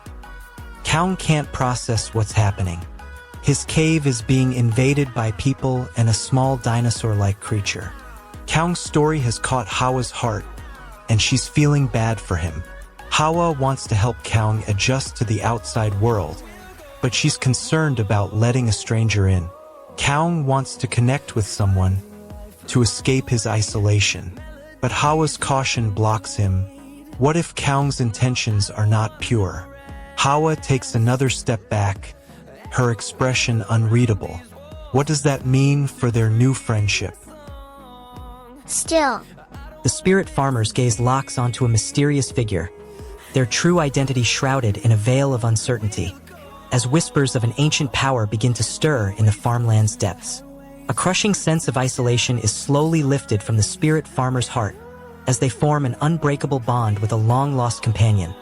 Kaung can't process what's happening. His cave is being invaded by people and a small dinosaur-like creature. Kaung's story has caught Hawa's heart, and she's feeling bad for him. Hawa wants to help Kaung adjust to the outside world, but she's concerned about letting a stranger in. Kaung wants to connect with someone, to escape his isolation. But Hawa's caution blocks him. What if Kaung's intentions are not pure? Hawa takes another step back, her expression unreadable. What does that mean for their new friendship? Still. The spirit farmer's gaze locks onto a mysterious figure, their true identity shrouded in a veil of uncertainty, as whispers of an ancient power begin to stir in the farmland's depths. A crushing sense of isolation is slowly lifted from the spirit farmer's heart, as they form an unbreakable bond with a long-lost companion,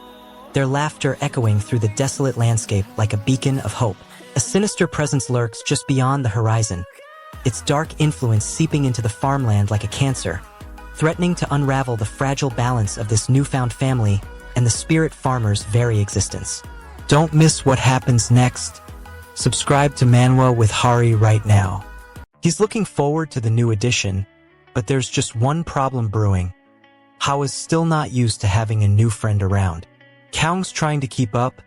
their laughter echoing through the desolate landscape like a beacon of hope. A sinister presence lurks just beyond the horizon, its dark influence seeping into the farmland like a cancer, threatening to unravel the fragile balance of this newfound family and the spirit farmer's very existence. Don't miss what happens next. Subscribe to Manwa with Hari right now. He's looking forward to the new edition, but there's just one problem brewing. Hawa's still not used to having a new friend around. Kaung's trying to keep up,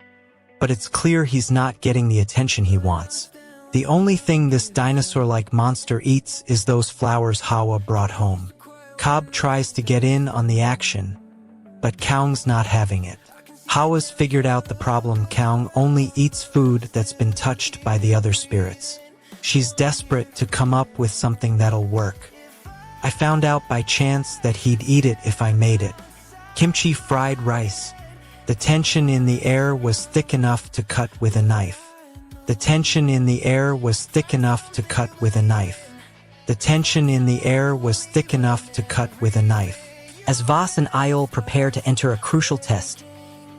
but it's clear he's not getting the attention he wants. The only thing this dinosaur-like monster eats is those flowers Hawa brought home. Cobb tries to get in on the action, but Kaung's not having it. Hawa's figured out the problem. Kaung only eats food that's been touched by the other spirits. She's desperate to come up with something that'll work. I found out by chance that he'd eat it if I made it. Kimchi fried rice. The tension in the air was thick enough to cut with a knife. The tension in the air was thick enough to cut with a knife. The tension in the air was thick enough to cut with a knife. As Voss and Iol prepare to enter a crucial test,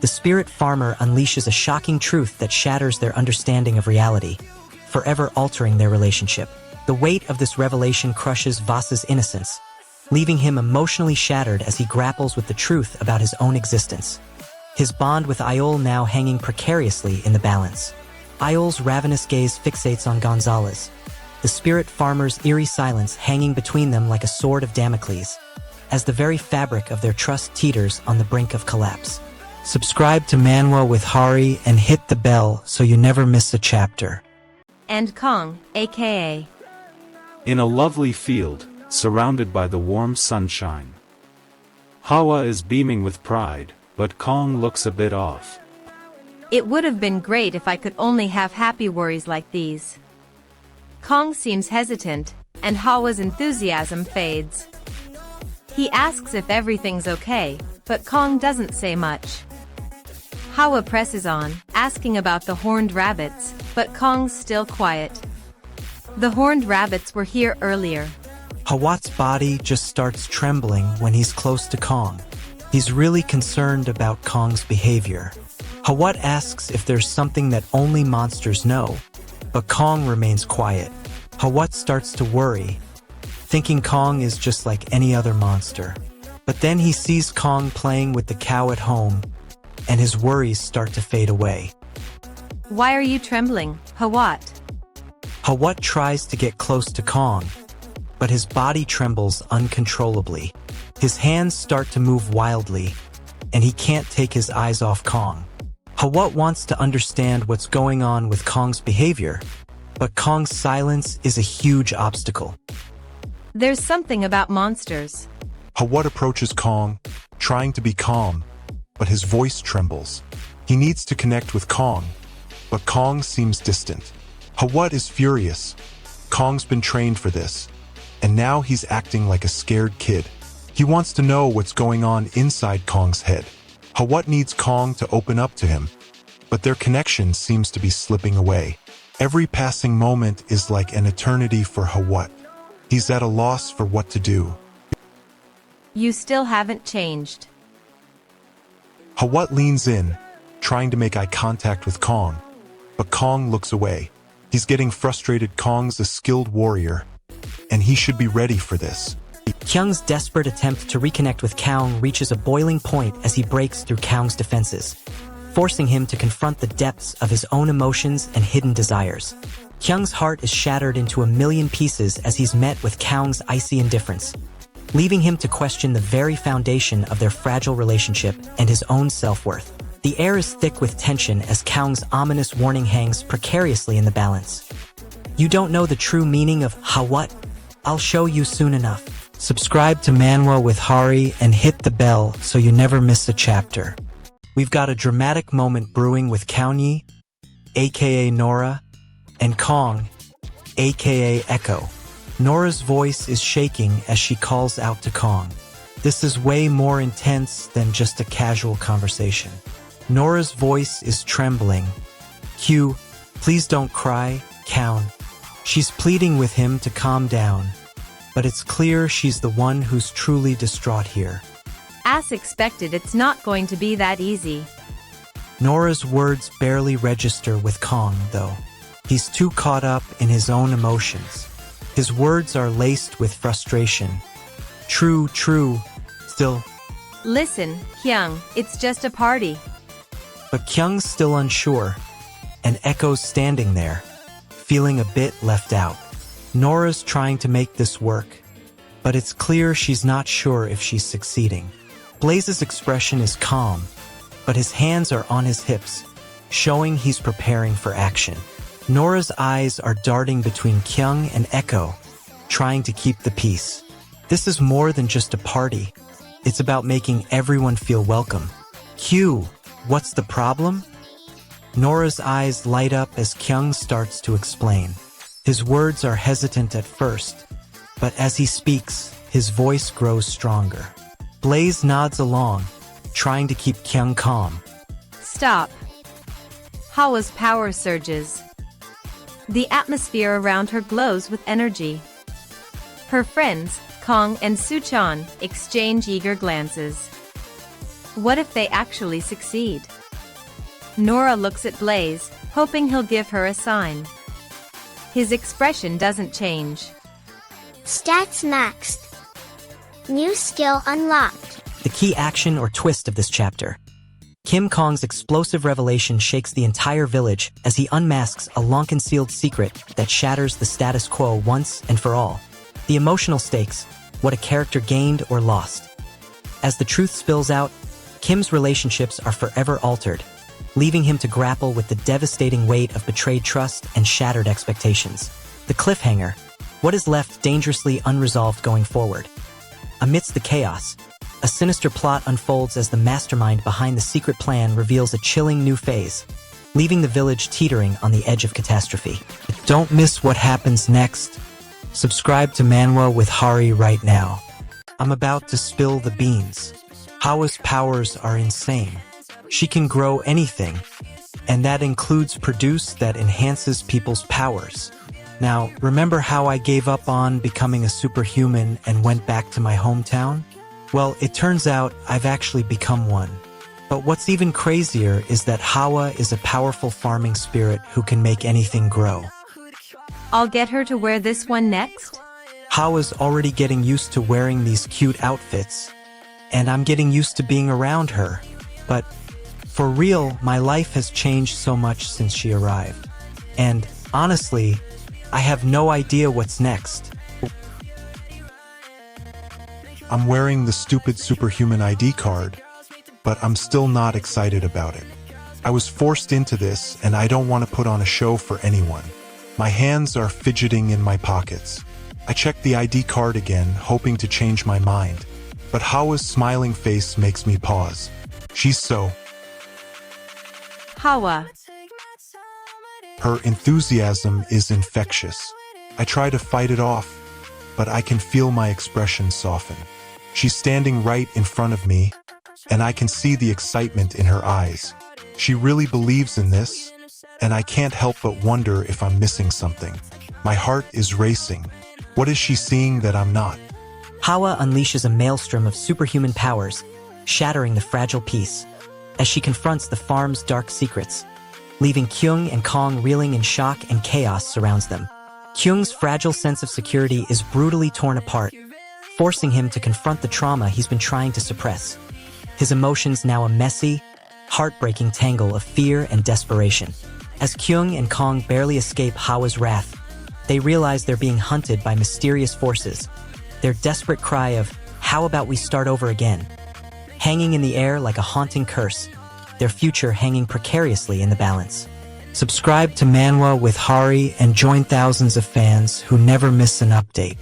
the spirit farmer unleashes a shocking truth that shatters their understanding of reality, forever altering their relationship. The weight of this revelation crushes Voss's innocence, leaving him emotionally shattered as he grapples with the truth about his own existence. His bond with Iol now hanging precariously in the balance. Iol's ravenous gaze fixates on Gonzalez, the spirit farmer's eerie silence hanging between them like a sword of Damocles, as the very fabric of their trust teeters on the brink of collapse. Subscribe to Manwa with Hari and hit the bell so you never miss a chapter. And Kong, aka. In a lovely field, surrounded by the warm sunshine. Hawa is beaming with pride, but Kong looks a bit off. It would have been great if I could only have happy worries like these. Kong seems hesitant, and Hawa's enthusiasm fades. He asks if everything's okay, but Kong doesn't say much. Hawa presses on, asking about the horned rabbits, but Kong's still quiet. The horned rabbits were here earlier. Hawat's body just starts trembling when he's close to Kong. He's really concerned about Kong's behavior. Hawat asks if there's something that only monsters know, but Kong remains quiet. Hawat starts to worry, thinking Kong is just like any other monster. But then he sees Kong playing with the cow at home, and his worries start to fade away. Why are you trembling, Hawat? Hawat tries to get close to Kong, but his body trembles uncontrollably. His hands start to move wildly, and he can't take his eyes off Kong. Hawat wants to understand what's going on with Kong's behavior, but Kong's silence is a huge obstacle. There's something about monsters. Hawat approaches Kong, trying to be calm, but his voice trembles. He needs to connect with Kong, but Kong seems distant. Hawat is furious. Kong's been trained for this, and now he's acting like a scared kid. He wants to know what's going on inside Kong's head. Hawat needs Kong to open up to him, but their connection seems to be slipping away. Every passing moment is like an eternity for Hawat. He's at a loss for what to do. You still haven't changed. Hawat leans in, trying to make eye contact with Kong, but Kong looks away. He's getting frustrated. Kong's a skilled warrior, and he should be ready for this. Kyung's desperate attempt to reconnect with Kaung reaches a boiling point as he breaks through Kaung's defenses, forcing him to confront the depths of his own emotions and hidden desires. Kyung's heart is shattered into a million pieces as he's met with Kaung's icy indifference, leaving him to question the very foundation of their fragile relationship and his own self-worth. The air is thick with tension as Kaung's ominous warning hangs precariously in the balance. You don't know the true meaning of Hawat? I'll show you soon enough. Subscribe to Manwa with Hari and hit the bell so you never miss a chapter. We've got a dramatic moment brewing with Kaunyi, aka Nora, and Kong, aka Echo. Nora's voice is shaking as she calls out to Kong. This is way more intense than just a casual conversation. Nora's voice is trembling. Q, please don't cry, Kaun. She's pleading with him to calm down, but it's clear she's the one who's truly distraught here. As expected, it's not going to be that easy. Nora's words barely register with Kong, though. He's too caught up in his own emotions. His words are laced with frustration. True, still. Listen, Kyung, it's just a party. But Kyung's still unsure, and Echo's standing there, feeling a bit left out. Nora's trying to make this work, but it's clear she's not sure if she's succeeding. Blaze's expression is calm, but his hands are on his hips, showing he's preparing for action. Nora's eyes are darting between Kyung and Echo, trying to keep the peace. This is more than just a party. It's about making everyone feel welcome. Q, what's the problem? Nora's eyes light up as Kyung starts to explain. His words are hesitant at first, but as he speaks, his voice grows stronger. Blaze nods along, trying to keep Kyung calm. Stop. Hawa's power surges. The atmosphere around her glows with energy. Her friends, Kong and Suchan, exchange eager glances. What if they actually succeed? Nora looks at Blaze, hoping he'll give her a sign. His expression doesn't change. Stats maxed. New skill unlocked. The key action or twist of this chapter. Kim Kong's explosive revelation shakes the entire village as he unmasks a long-concealed secret that shatters the status quo once and for all. The emotional stakes, what a character gained or lost. As the truth spills out, Kim's relationships are forever altered, leaving him to grapple with the devastating weight of betrayed trust and shattered expectations. The cliffhanger, what is left dangerously unresolved going forward. Amidst the chaos, a sinister plot unfolds as the mastermind behind the secret plan reveals a chilling new phase, leaving the village teetering on the edge of catastrophe. Don't miss what happens next. Subscribe to Manwa with Hari right now. I'm about to spill the beans. Hawa's powers are insane. She can grow anything, and that includes produce that enhances people's powers. Now, remember how I gave up on becoming a superhuman and went back to my hometown? Well, it turns out I've actually become one. But what's even crazier is that Hawa is a powerful farming spirit who can make anything grow. I'll get her to wear this one next. Hawa's already getting used to wearing these cute outfits, and I'm getting used to being around her. But for real, my life has changed so much since she arrived. And honestly, I have no idea what's next. I'm wearing the stupid superhuman ID card, but I'm still not excited about it. I was forced into this, and I don't want to put on a show for anyone. My hands are fidgeting in my pockets. I check the ID card again, hoping to change my mind. But Hawa's smiling face makes me pause. She's so... Hawa. Her enthusiasm is infectious. I try to fight it off, but I can feel my expression soften. She's standing right in front of me, and I can see the excitement in her eyes. She really believes in this, and I can't help but wonder if I'm missing something. My heart is racing. What is she seeing that I'm not? Hawa unleashes a maelstrom of superhuman powers, shattering the fragile peace, as she confronts the farm's dark secrets, leaving Kyung and Kong reeling in shock, and chaos surrounds them. Kyung's fragile sense of security is brutally torn apart, forcing him to confront the trauma he's been trying to suppress. His emotions now a messy, heartbreaking tangle of fear and desperation. As Kyung and Kong barely escape Hawa's wrath, they realize they're being hunted by mysterious forces. Their desperate cry of, "How about we start over again?" hanging in the air like a haunting curse, their future hanging precariously in the balance. Subscribe to Manwa with Hari and join thousands of fans who never miss an update.